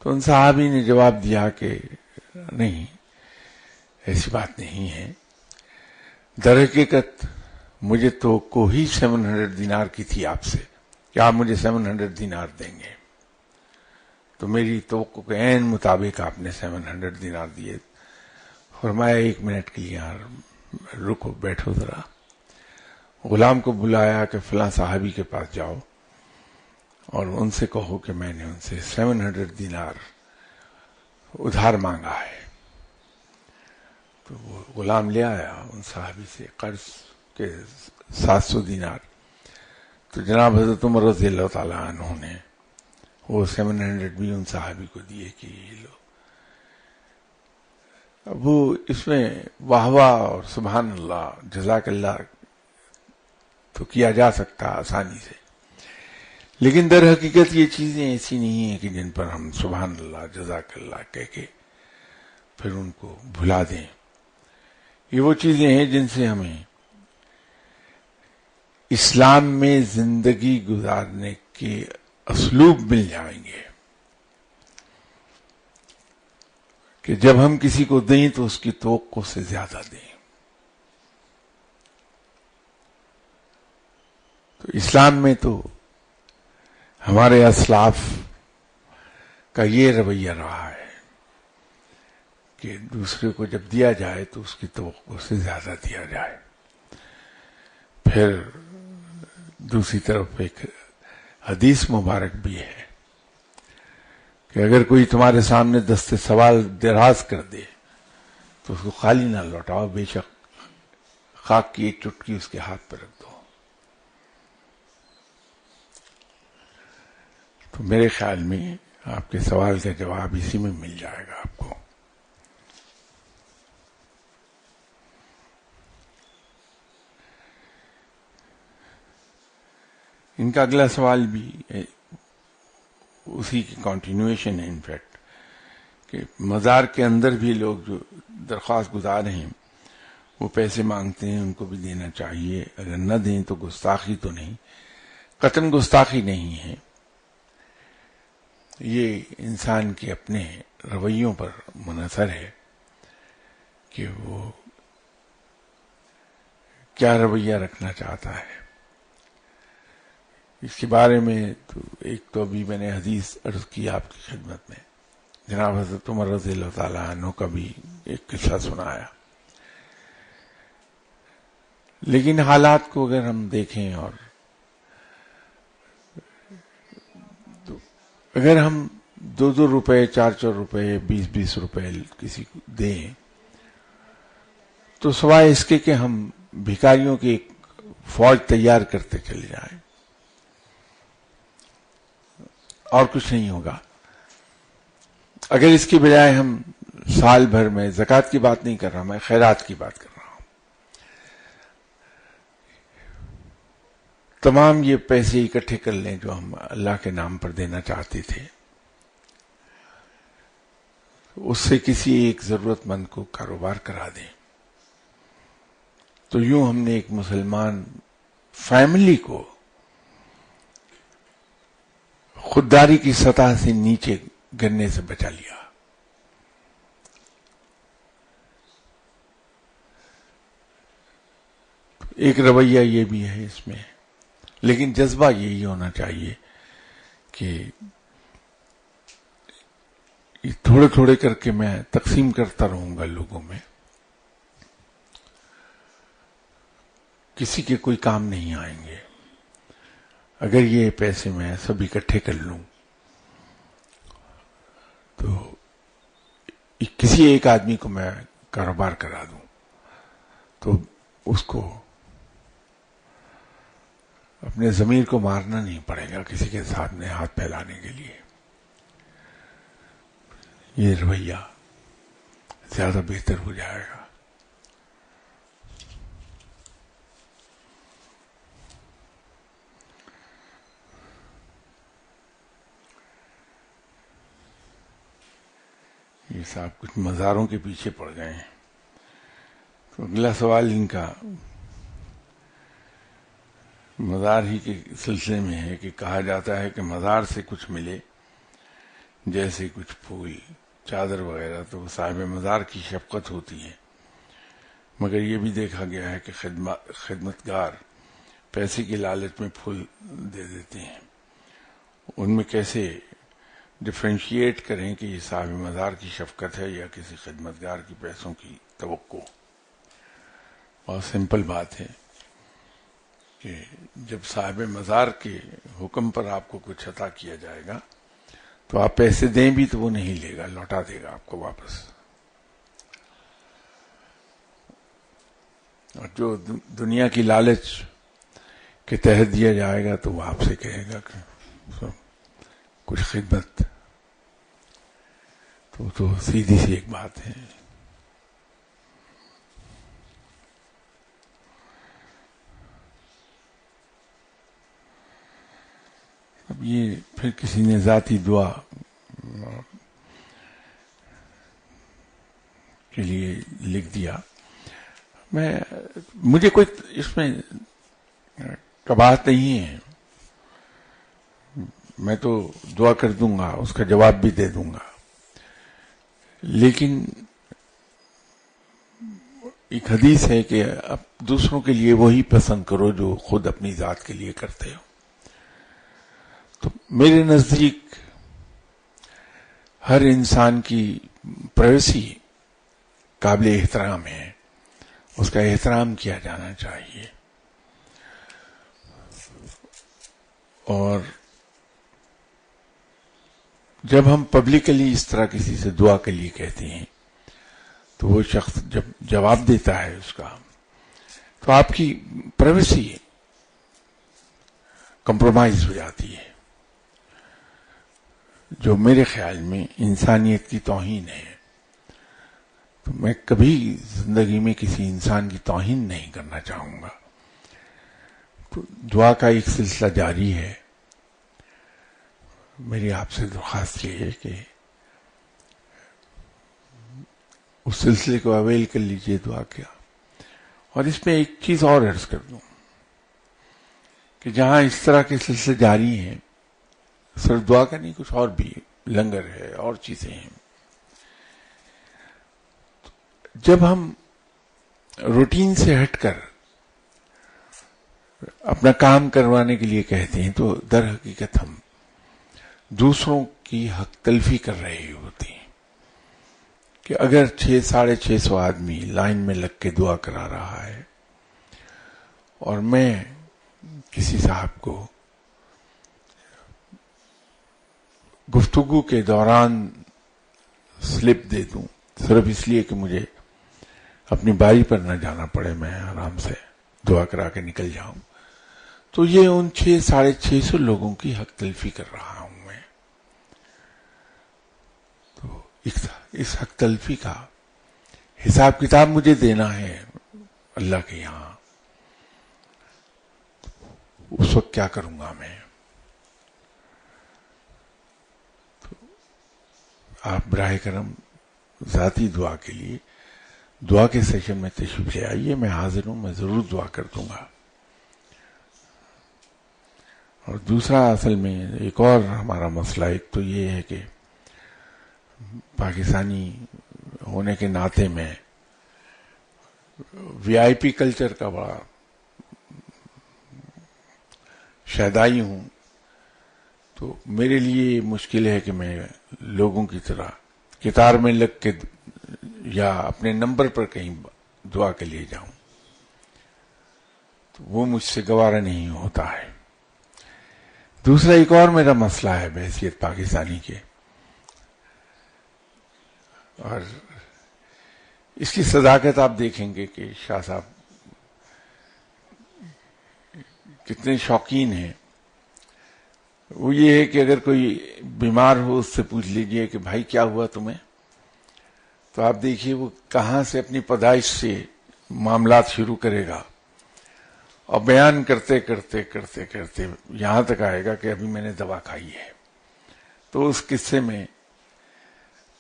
تو ان صحابی نے جواب دیا کہ نہیں، ایسی بات نہیں ہے، در حقیقت مجھے توقع ہی 700 دینار کی تھی آپ سے کہ آپ مجھے 700 دینار دیں گے. تو میری توقع کے عین مطابق آپ نے 700 دینار دیے. فرمایا 1 منٹ کے لیے رکو، بیٹھو ذرا. غلام کو بلایا کہ فلاں صحابی کے پاس جاؤ اور ان سے کہو کہ میں نے ان سے 700 دینار ادھار مانگا ہے. تو وہ غلام لے آیا ان صحابی سے قرض کے 700 دینار. تو جناب حضرت عمر رضی اللہ تعالی عنہ نے وہ 700 بھی ان صحابی کو دیے کہ یہ لو. اب وہ اس میں واہ واہ اور سبحان اللہ، جزاک اللہ تو کیا جا سکتا آسانی سے، لیکن در حقیقت یہ چیزیں ایسی نہیں ہیں کہ جن پر ہم سبحان اللہ، جزاک اللہ کہہ کے پھر ان کو بھلا دیں. یہ وہ چیزیں ہیں جن سے ہمیں اسلام میں زندگی گزارنے کے اسلوب مل جائیں گے کہ جب ہم کسی کو دیں تو اس کی توقع سے زیادہ دیں. تو اسلام میں تو ہمارے اسلاف کا یہ رویہ رہا ہے کہ دوسرے کو جب دیا جائے تو اس کی توقع سے زیادہ دیا جائے. پھر دوسری طرف ایک حدیث مبارک بھی ہے کہ اگر کوئی تمہارے سامنے دست سوال دراز کر دے تو اس کو خالی نہ لوٹاؤ، بے شک خاک کی ایک چٹکی اس کے ہاتھ پہ رکھ دو. تو میرے خیال میں آپ کے سوال کا جواب اسی میں مل جائے گا آپ کو. ان کا اگلا سوال بھی اسی کی کنٹینیویشن ہے انفیکٹ، کہ مزار کے اندر بھی لوگ جو درخواست گزار ہیں وہ پیسے مانگتے ہیں، ان کو بھی دینا چاہیے. اگر نہ دیں تو گستاخی تو نہیں، قطعاً گستاخی نہیں ہے. یہ انسان کے اپنے رویوں پر منحصر ہے کہ وہ کیا رویہ رکھنا چاہتا ہے. اس کے بارے میں تو ابھی میں نے حدیث عرض کی آپ کی خدمت میں، جناب حضرت عمر رضی اللہ تعالیٰ عنہ کا بھی ایک قصہ سنایا. لیکن حالات کو اگر ہم دیکھیں اور اگر ہم 2 روپے 4 روپے 20 روپے کسی کو دیں تو سوائے اس کے کہ ہم بھکاریوں کی ایک فوج تیار کرتے چلے جائیں اور کچھ نہیں ہوگا. اگر اس کی بجائے ہم سال بھر میں زکوٰۃ کی بات نہیں کر رہا، میں خیرات کی بات کر رہا ہوں، تمام یہ پیسے اکٹھے کر لیں جو ہم اللہ کے نام پر دینا چاہتے تھے، اس سے کسی ایک ضرورت مند کو کاروبار کرا دیں، تو یوں ہم نے ایک مسلمان فیملی کو خودداری کی سطح سے نیچے گرنے سے بچا لیا. ایک رویہ یہ بھی ہے اس میں، لیکن جذبہ یہی ہونا چاہیے کہ تھوڑے تھوڑے کر کے میں تقسیم کرتا رہوں گا لوگوں میں، کسی کے کوئی کام نہیں آئیں گے. اگر یہ پیسے میں سب اکٹھے کر لوں تو کسی ایک آدمی کو میں کاروبار کرا دوں تو اس کو اپنے ضمیر کو مارنا نہیں پڑے گا کسی کے سامنے ہاتھ پھیلانے کے لیے. یہ رویہ زیادہ بہتر ہو جائے گا. یہ صاحب کچھ مزاروں کے پیچھے پڑ گئے ہیں. تو اگلا سوال ان کا مزار ہی کے سلسلے میں ہے کہ کہا جاتا ہے کہ مزار سے کچھ ملے جیسے کچھ پھول چادر وغیرہ تو صاحب مزار کی شفقت ہوتی ہے، مگر یہ بھی دیکھا گیا ہے کہ خدمتگار پیسے کی لالچ میں پھول دے دیتے ہیں. ان میں کیسے ڈفرینشیٹ کریں کہ یہ صاحب مزار کی شفقت ہے یا کسی خدمتگار کی پیسوں کی توقع؟ بہت سمپل بات ہے کہ جب صاحب مزار کے حکم پر آپ کو کچھ عطا کیا جائے گا تو آپ پیسے دیں بھی تو وہ نہیں لے گا، لوٹا دے گا آپ کو واپس. اور جو دنیا کی لالچ کے تحت دیا جائے گا تو وہ آپ سے کہے گا کہ کچھ خدمت، تو سیدھی سی ایک بات ہے. اب یہ پھر کسی نے ذاتی دعا کے لیے لکھ دیا. مجھے کوئی اس میں قباحت نہیں ہے، میں تو دعا کر دوں گا، اس کا جواب بھی دے دوں گا، لیکن ایک حدیث ہے کہ اب دوسروں کے لیے وہی پسند کرو جو خود اپنی ذات کے لیے کرتے ہو. تو میرے نزدیک ہر انسان کی پرائیویسی قابل احترام ہے، اس کا احترام کیا جانا چاہیے. اور جب ہم پبلکلی اس طرح کسی سے دعا کے لیے کہتے ہیں تو وہ شخص جب جواب دیتا ہے اس کا، تو آپ کی پرائیویسی کمپرومائز ہو جاتی ہے، جو میرے خیال میں انسانیت کی توہین ہے. تو میں کبھی زندگی میں کسی انسان کی توہین نہیں کرنا چاہوں گا. تو دعا کا ایک سلسلہ جاری ہے. میری آپ سے درخواست یہ ہے کہ اس سلسلے کو اویل کر لیجئے دعا کیا. اور اس میں ایک چیز اور عرض کر دوں کہ جہاں اس طرح کے سلسلے جاری ہیں، صرف دعا کا نہیں، کچھ اور بھی، لنگر ہے اور چیزیں ہیں. جب ہم روٹین سے ہٹ کر اپنا کام کروانے کے لیے کہتے ہیں تو در حقیقت ہم دوسروں کی حق تلفی کر رہے ہوتے ہیں. کہ اگر 600-650 آدمی لائن میں لگ کے دعا کرا رہا ہے اور میں کسی صاحب کو گفتگو کے دوران سلپ دے دوں صرف اس لیے کہ مجھے اپنی باری پر نہ جانا پڑے، میں آرام سے دعا کرا کے نکل جاؤں، تو یہ ان 600-650 لوگوں کی حق تلفی کر رہا ہوں میں. تو اس حق تلفی کا حساب کتاب مجھے دینا ہے اللہ کے یہاں. اس وقت کیا کروں گا میں؟ تو آپ براہ کرم ذاتی دعا کے لیے دعا کے سیشن میں تشریف لے آئیے. میں حاضر ہوں، میں ضرور دعا کر دوں گا. اور دوسرا اصل میں ایک اور ہمارا مسئلہ ایک تو یہ ہے کہ پاکستانی ہونے کے ناطے میں وی آئی پی کلچر کا بڑا شیدائی ہوں. تو میرے لیے مشکل ہے کہ میں لوگوں کی طرح قطار میں لگ کے یا اپنے نمبر پر کہیں دعا کے لیے جاؤں. تو وہ مجھ سے گوارا نہیں ہوتا ہے. دوسرا ایک اور میرا مسئلہ ہے بحیثیت پاکستانی کے، اور اس کی صداقت آپ دیکھیں گے کہ شاہ صاحب کتنے شوقین ہیں. وہ یہ ہے کہ اگر کوئی بیمار ہو اس سے پوچھ لیجئے کہ بھائی کیا ہوا تمہیں، تو آپ دیکھیے وہ کہاں سے اپنی پیدائش سے معاملات شروع کرے گا اور بیان کرتے کرتے کرتے کرتے یہاں تک آئے گا کہ ابھی میں نے دوا کھائی ہے. تو اس قصے میں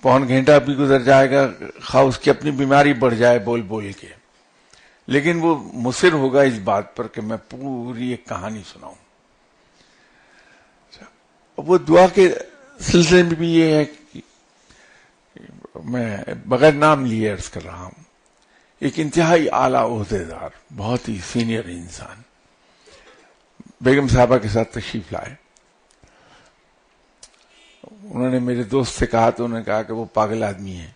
پون گھنٹہ بھی گزر جائے گا، خواہ اس کی اپنی بیماری بڑھ جائے بول بول کے، لیکن وہ مصر ہوگا اس بات پر کہ میں پوری ایک کہانی سناؤں. وہ دعا کے سلسلے میں بھی یہ ہے کہ میں بغیر نام لیے عرض کر رہا ہوں، ایک انتہائی اعلیٰ عہدے دار، بہت ہی سینئر انسان بیگم صاحبہ کے ساتھ تشریف لائے. انہوں نے میرے دوست سے کہا تو انہوں نے کہا کہ وہ پاگل آدمی ہے،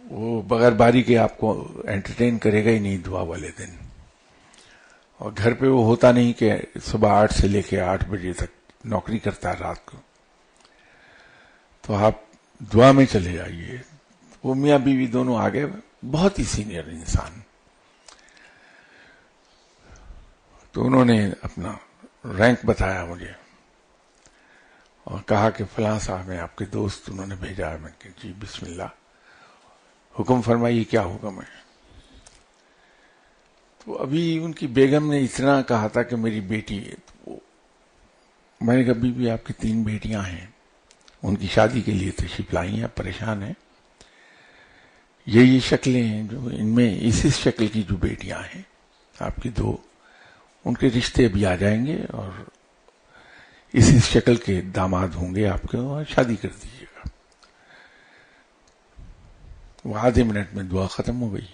وہ بغیر باری کے آپ کو انٹرٹین کرے گا ہی نہیں دعا والے دن، اور گھر پہ وہ ہوتا نہیں کہ صبح 8 سے لے کے 8 بجے تک نوکری کرتا ہے رات کو. تو آپ دعا میں چلے جائیے. وہ میاں بیوی دونوں آگے، بہت ہی سینئر انسان. تو انہوں نے اپنا رینک بتایا مجھے اور کہا کہ فلاں صاحب ہیں آپ کے دوست، انہوں نے بھیجا ہے. میں کہ جی بسم اللہ، حکم فرمائیے کیا حکم ہے. تو ابھی ان کی بیگم نے اتنا کہا تھا کہ میری بیٹی ہے. تو میں نے کہا بی بی آپ کی 3 بیٹیاں ہیں، ان کی شادی کے لیے تشریف لائی ہیں، پریشان ہیں. یہ شکلیں ہیں جو ان میں اس شکل کی جو بیٹیاں ہیں آپ کی 2، ان کے رشتے ابھی آ جائیں گے اور اس شکل کے داماد ہوں گے آپ کے، اور شادی کر دیجیے گا. وہ آدھے منٹ میں دعا ختم ہو گئی.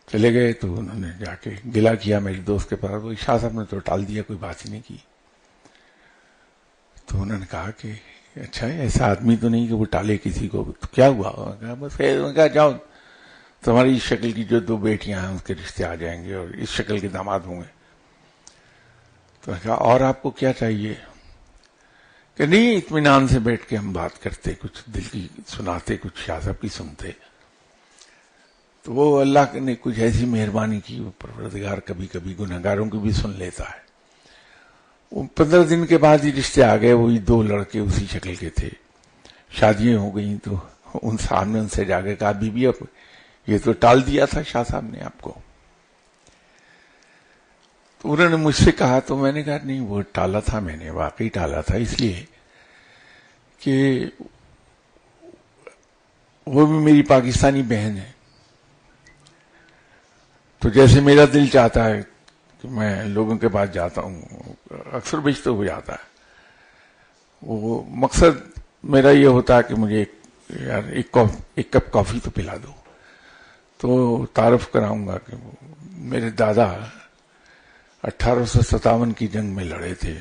چلے گئے تو انہوں نے جا کے گلا کیا میری دوست کے پاس، وہ شاہ صاحب نے تو ٹال دیا، کوئی بات ہی نہیں کی. تو انہوں نے کہا کہ اچھا ایسا آدمی تو نہیں کہ وہ ٹالے کسی کو، تو کیا ہوا؟ کہا بس کہا جاؤ تمہاری اس شکل کی جو 2 بیٹیاں ہیں اس کے رشتے آ جائیں گے اور اس شکل کے داماد ہوں گے. تو کہا اور آپ کو کیا چاہیے؟ کہ نہیں اطمینان سے بیٹھ کے ہم بات کرتے، کچھ دل کی سناتے، کچھ شاہ صاحب کی سنتے. تو وہ اللہ نے کچھ ایسی مہربانی کی، وہ پروردگار کبھی کبھی گنہگاروں کی بھی سن لیتا ہے. وہ 15 دن کے بعد ہی رشتے آ گئے، وہی 2 لڑکے اسی شکل کے تھے. شادیاں ہو گئیں تو ان سامنے ان سے جا کے کہا بی بی اب یہ تو ٹال دیا تھا شاہ صاحب نے آپ کو. تو انہوں نے مجھ سے کہا تو میں نے کہا نہیں وہ ٹالا تھا، میں نے واقعی ٹالا تھا، اس لیے کہ وہ بھی میری پاکستانی بہن ہے. تو جیسے میرا دل چاہتا ہے کہ میں لوگوں کے پاس جاتا ہوں، اکثر بیشتر ہو جاتا ہے، وہ مقصد میرا یہ ہوتا ہے کہ مجھے یار ایک کپ کافی تو پلا دو. تو تعارف کراؤں گا کہ وہ میرے دادا 1857 کی جنگ میں لڑے تھے،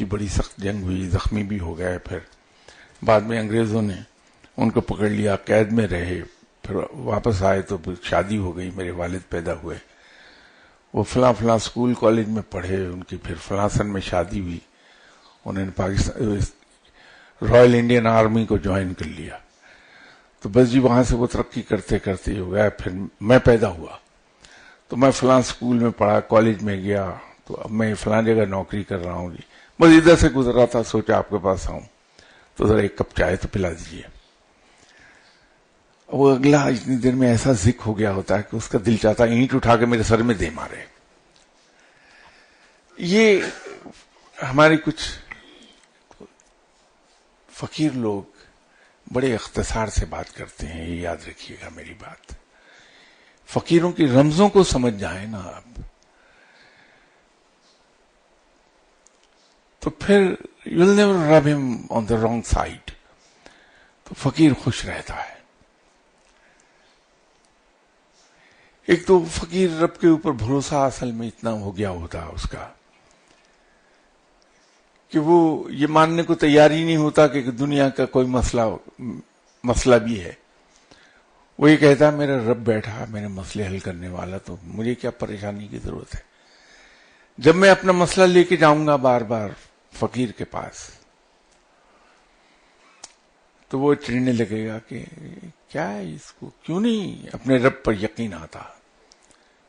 بڑی سخت جنگ ہوئی، زخمی بھی ہو گئے، پھر بعد میں انگریزوں نے ان کو پکڑ لیا، قید میں رہے، پھر واپس آئے تو پھر شادی ہو گئی، میرے والد پیدا ہوئے، وہ فلاں اسکول کالج میں پڑھے، ان کی پھر فلاں سن میں شادی ہوئی، انہوں نے پاکستان رائل انڈین آرمی کو جوائن کر لیا. تو بس جی وہاں سے وہ ترقی کرتے کرتے ہو گیا. پھر میں پیدا ہوا تو میں فلاں اسکول میں پڑھا، کالج میں گیا، تو اب میں فلاں جگہ نوکری کر رہا ہوں جی. بس ادھر سے گزر رہا تھا، سوچا آپ کے پاس آؤں تو ذرا 1 کپ چائے تو پلا دیجیے. وہ اگلا اتنی دیر میں ایسا ذکر ہو گیا ہوتا ہے کہ اس کا دل چاہتا ہے اینٹ اٹھا کے میرے سر میں دے مارے. یہ ہمارے کچھ فقیر لوگ بڑے اختصار سے بات کرتے ہیں، یہ یاد رکھیے گا میری بات. فقیروں کی رمزوں کو سمجھ جائیں نا آپ تو پھر you'll never rub him on the wrong side. تو فقیر خوش رہتا ہے. ایک تو فقیر رب کے اوپر بھروسہ اصل میں اتنا ہو گیا ہوتا اس کا کہ وہ یہ ماننے کو تیار ہی نہیں ہوتا کہ دنیا کا کوئی مسئلہ بھی ہے. وہ یہ کہتا ہے میرا رب بیٹھا میرے مسئلے حل کرنے والا، تو مجھے کیا پریشانی کی ضرورت ہے. جب میں اپنا مسئلہ لے کے جاؤں گا بار بار فقیر کے پاس تو وہ چڑھنے لگے گا کہ کیا ہے اس کو کیوں نہیں اپنے رب پر یقین آتا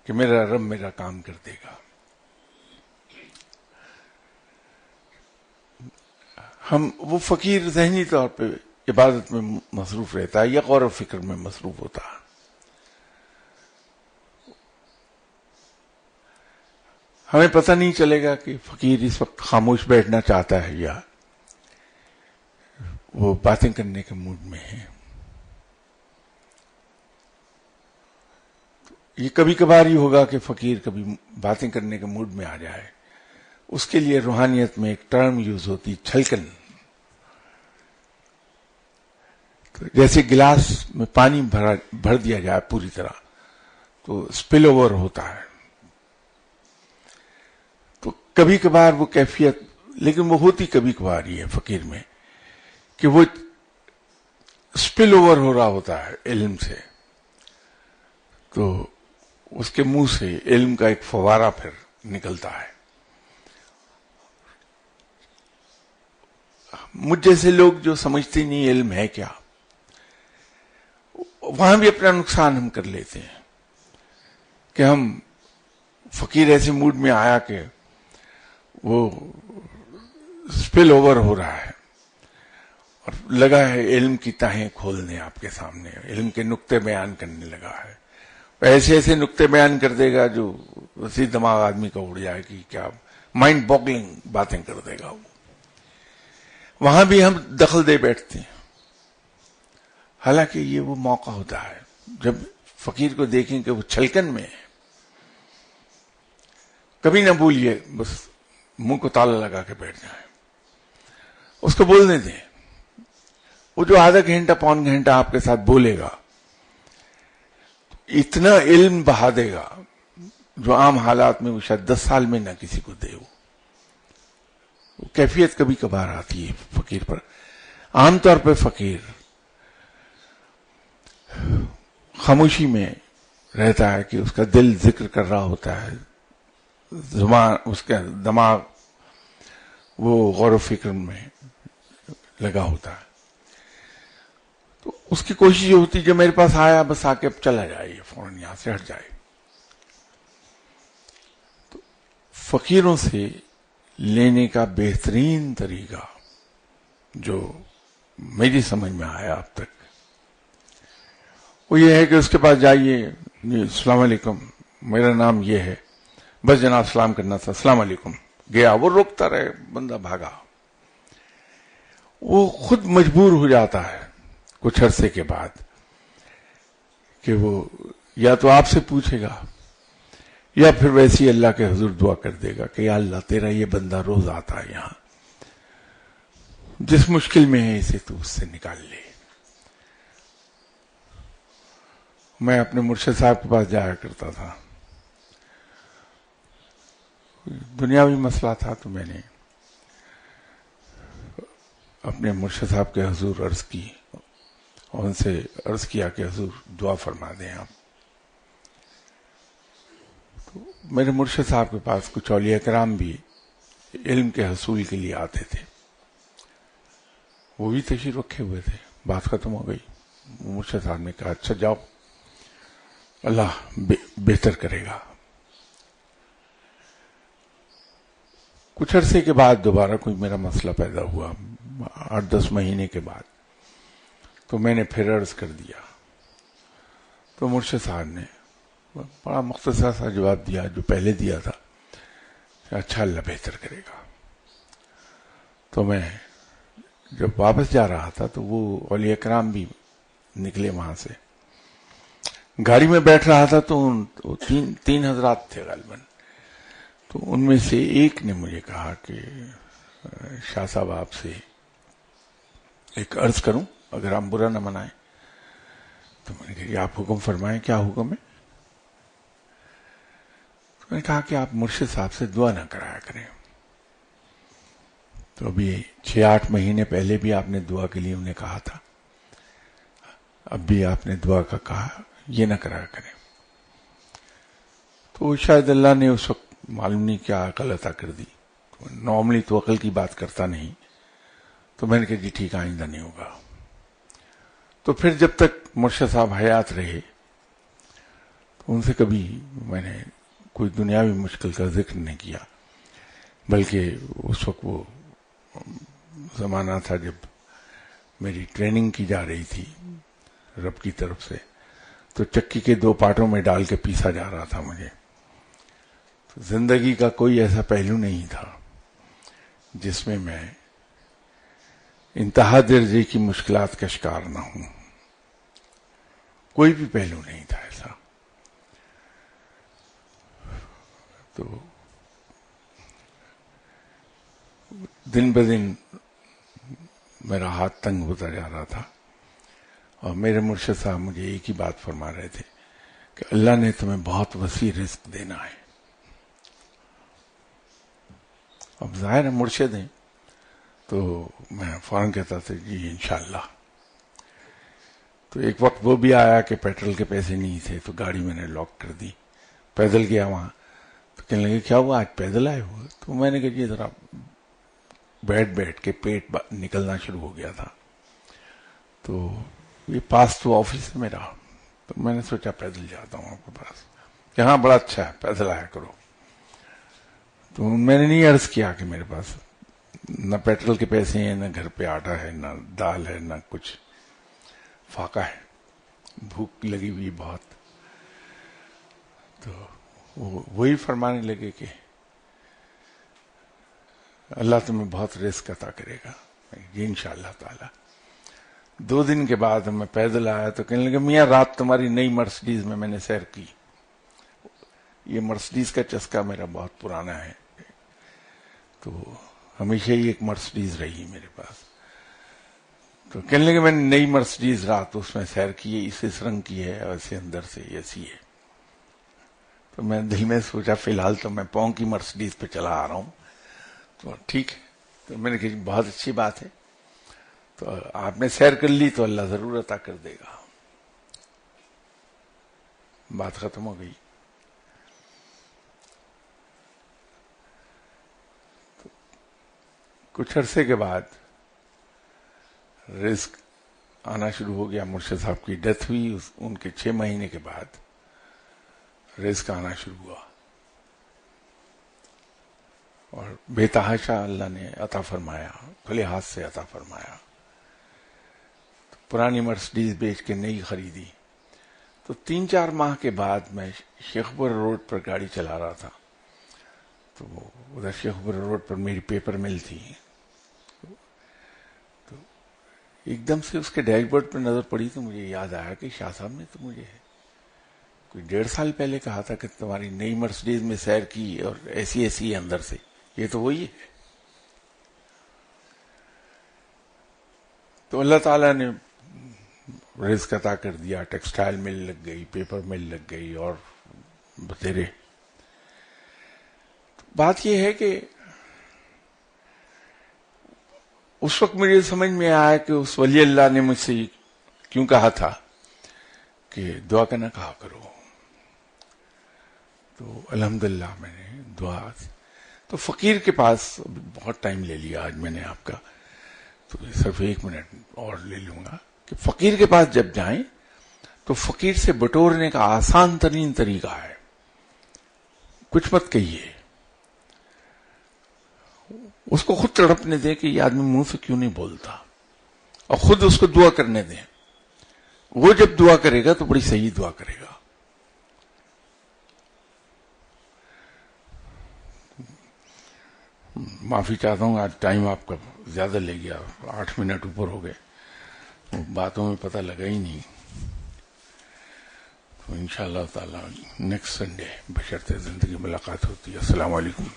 کہ میرا رب میرا کام کر دے گا. وہ فقیر ذہنی طور پہ عبادت میں مصروف رہتا ہے یا غور و فکر میں مصروف ہوتا ہے. ہمیں پتہ نہیں چلے گا کہ فقیر اس وقت خاموش بیٹھنا چاہتا ہے یا وہ باتیں کرنے کے موڈ میں ہے. یہ کبھی کبھار ہی ہوگا کہ فقیر کبھی باتیں کرنے کے موڈ میں آ جائے. اس کے لیے روحانیت میں ایک ٹرم یوز ہوتی چھلکن. جیسے گلاس میں پانی بھر دیا جائے پوری طرح تو اسپل اوور ہوتا ہے. تو کبھی کبھار وہ کیفیت، لیکن وہ ہوتی کبھی کبھار ہی ہے فقیر میں کہ وہ اسپل اوور ہو رہا ہوتا ہے علم سے، تو اس کے منہ سے علم کا ایک فوارہ پھر نکلتا ہے. مجھ جیسے لوگ جو سمجھتے نہیں علم ہے کیا، وہاں بھی اپنا نقصان ہم کر لیتے ہیں کہ ہم فقیر ایسے موڈ میں آیا کہ وہ اسپل اوور ہو رہا ہے اور لگا ہے علم کی تہیں کھولنے آپ کے سامنے، علم کے نقطے بیان کرنے لگا ہے. ایسے ایسے نقطے بیان کر دے گا جو وسیع دماغ آدمی کا اڑ جائے کہ کیا مائنڈ باگلنگ باتیں کر دے گا. وہاں بھی ہم دخل دے بیٹھتے ہیں، حالانکہ یہ وہ موقع ہوتا ہے جب فقیر کو دیکھیں کہ وہ چھلکن میں ہے. کبھی نہ بولیے، بس منہ کو تالا لگا کے بیٹھ جائیں، اس کو بولنے دیں. وہ جو آدھا گھنٹہ پون گھنٹہ آپ کے ساتھ بولے گا اتنا علم بہا دے گا جو عام حالات میں وہ شاید 10 سال میں نہ کسی کو دے. وہ کیفیت کبھی کبھار آتی ہے فقیر پر. عام طور پہ فقیر خاموشی میں رہتا ہے کہ اس کا دل ذکر کر رہا ہوتا ہے, زبان اس کا دماغ وہ غور و فکر میں لگا ہوتا ہے. تو اس کی کوشش یہ ہوتی جو میرے پاس آیا بس آ کے اب چلا جائے, یہ فوراً یہاں سے ہٹ جائے. تو فقیروں سے لینے کا بہترین طریقہ جو میری سمجھ میں آیا اب تک وہ یہ ہے کہ اس کے پاس جائیے, السلام علیکم, میرا نام یہ ہے, بس جناب سلام کرنا تھا, السلام علیکم, گیا. وہ روکتا رہے, بندہ بھاگا. وہ خود مجبور ہو جاتا ہے کچھ عرصے کے بعد کہ وہ یا تو آپ سے پوچھے گا یا پھر ویسی اللہ کے حضور دعا کر دے گا کہ یا اللہ تیرا یہ بندہ روز آتا ہے یہاں, جس مشکل میں ہے اسے تو اس سے نکال لے. میں اپنے مرشد صاحب کے پاس جایا کرتا تھا, دنیاوی مسئلہ تھا تو میں نے اپنے مرشد صاحب کے حضور عرض کی اور ان سے عرض کیا کہ حضور دعا فرما دیں آپ. تو میرے مرشد صاحب کے پاس کچھ اولیاء کرام بھی علم کے حصول کے لیے آتے تھے, وہ بھی تشریف رکھے ہوئے تھے. بات ختم ہو گئی, مرشد صاحب نے کہا اچھا جاؤ, اللہ بہتر کرے گا. کچھ عرصے کے بعد دوبارہ کوئی میرا مسئلہ پیدا ہوا, 8-10 مہینے کے بعد, تو میں نے پھر عرض کر دیا. تو مرشد صاحب نے بڑا مختصر سا جواب دیا جو پہلے دیا تھا, اچھا اللہ بہتر کرے گا. تو میں جب واپس جا رہا تھا تو وہ اولیاء کرام بھی نکلے وہاں سے, گاڑی میں بیٹھ رہا تھا تو تین حضرات تھے غالباً. تو ان میں سے ایک نے مجھے کہا کہ شاہ صاحب آپ سے ایک عرض کروں اگر آپ برا نہ منائیں. تو میں نے کہا کہ آپ حکم فرمائیں, کیا حکم ہے؟ تو میں نے کہا کہ آپ مرشد صاحب سے دعا نہ کرایا کریں. تو ابھی 6-8 مہینے پہلے بھی آپ نے دعا کے لیے انہیں کہا تھا, اب بھی آپ نے دعا کا کہا, یہ نہ کرایا کریں. تو شاید اللہ نے اس وقت معلوم نہیں کیا عقل عطا کر دی. نارملی تو عقل کی بات کرتا نہیں. تو میں نے کہا جی ٹھیک, آئندہ نہیں ہوگا. تو پھر جب تک مرشد صاحب حیات رہے تو ان سے کبھی میں نے کوئی دنیاوی مشکل کا ذکر نہیں کیا, بلکہ اس وقت وہ زمانہ تھا جب میری ٹریننگ کی جا رہی تھی رب کی طرف سے, تو چکی کے 2 پارٹوں میں ڈال کے پیسا جا رہا تھا مجھے. زندگی کا کوئی ایسا پہلو نہیں تھا جس میں میں انتہا درجے کی مشکلات کا شکار نہ ہوں. کوئی بھی پہلو نہیں تھا ایسا. تو دن بدن میرا ہاتھ تنگ ہوتا جا رہا تھا, اور میرے مرشد صاحب مجھے ایک ہی بات فرما رہے تھے کہ اللہ نے تمہیں بہت وسیع رزق دینا ہے. اب ظاہر ہے مرشد ہیں تو میں فوراً کہتا تھا جی انشاءاللہ. تو ایک وقت وہ بھی آیا کہ پیٹرول کے پیسے نہیں تھے تو گاڑی میں نے لاک کر دی, پیدل گیا وہاں. تو کہنے لگے کیا ہوا, آج پیدل آئے ہو؟ تو میں نے کہا جی ذرا بیٹھ کے پیٹ نکلنا شروع ہو گیا تھا. تو یہ پاس تو آفس ہے میرا, تو میں نے سوچا پیدل جاتا ہوں آپ کے پاس, یہاں بڑا اچھا ہے پیدل آیا کرو. تو میں نے نہیں عرض کیا کہ میرے پاس نہ پیٹرول کے پیسے ہیں, نہ گھر پہ آٹا ہے, نہ دال ہے, نہ کچھ, فاقہ ہے, بھوک لگی ہوئی بہت. تو وہی فرمانے لگے کہ اللہ تمہیں بہت رزق عطا کرے گا. جی انشاءاللہ تعالی. 2 دن کے بعد میں پیدل آیا تو کہنے لگے میاں رات تمہاری نئی مرسڈیز میں نے سیر کی. یہ مرسڈیز کا چسکا میرا بہت پرانا ہے, تو ہمیشہ ہی ایک مرسڈیز رہی میرے پاس. تو کہنے لگے میں نے نئی مرسڈیز رات اس میں سیر کی ہے، اس رنگ کی ہے، ویسے اندر سے ایسی ہے. تو میں دل میں سوچا فی الحال تو میں پاؤں کی مرسڈیز پہ چلا آ رہا ہوں، تو ٹھیک ہے. تو میں نے کہا بہت اچھی بات ہے، تو آپ نے سیر کر لی تو اللہ ضرور عطا کر دے گا. بات ختم ہو گئی. کچھ عرصے کے بعد رزق آنا شروع ہو گیا. مرشد صاحب کی ڈیتھ ہوئی، ان کے 6 مہینے کے بعد رزق آنا شروع ہوا، اور بے تحاشا اللہ نے عطا فرمایا، کھلے ہاتھ سے عطا فرمایا. پرانی مرسڈیز بیچ کے نئی خریدی. تو 3-4 ماہ کے بعد میں شیخپور روڈ پر گاڑی چلا رہا تھا، تو ادھر شیخپور روڈ پر میری پیپر مل تھی. تو ایک دم سے اس کے ڈیش بورڈ پر نظر پڑی تو مجھے یاد آیا کہ شاہ صاحب نے تو مجھے کوئی 1.5 سال پہلے کہا تھا کہ تمہاری نئی مرسڈیز میں سیر کی اور ایسی ایسی ہے اندر سے. یہ تو وہی ہے. تو اللہ تعالیٰ نے رزق عطا کر دیا. ٹیکسٹائل مل لگ گئی، پیپر مل لگ گئی، اور بتیرے. بات یہ ہے کہ اس وقت مجھے سمجھ میں آیا کہ اس ولی اللہ نے مجھ سے کیوں کہا تھا کہ دعا کرنا کہا کرو. تو الحمدللہ میں نے دعا. تو فقیر کے پاس بہت ٹائم لے لیا آج میں نے آپ کا، تو صرف 1 منٹ اور لے لوں گا کہ فقیر کے پاس جب جائیں تو فقیر سے بٹورنے کا آسان ترین طریقہ ہے، کچھ مت کہیے، اس کو خود تڑپنے دیں کہ یہ آدمی منہ سے کیوں نہیں بولتا، اور خود اس کو دعا کرنے دیں. وہ جب دعا کرے گا تو بڑی صحیح دعا کرے گا. معافی چاہتا ہوں، آج ٹائم آپ کا زیادہ لے گیا، 8 منٹ اوپر ہو گئے، باتوں میں پتہ لگا ہی نہیں. تو انشاءاللہ تعالی نیکسٹ سنڈے بشرط زندگی ملاقات ہوتی ہے. السلام علیکم.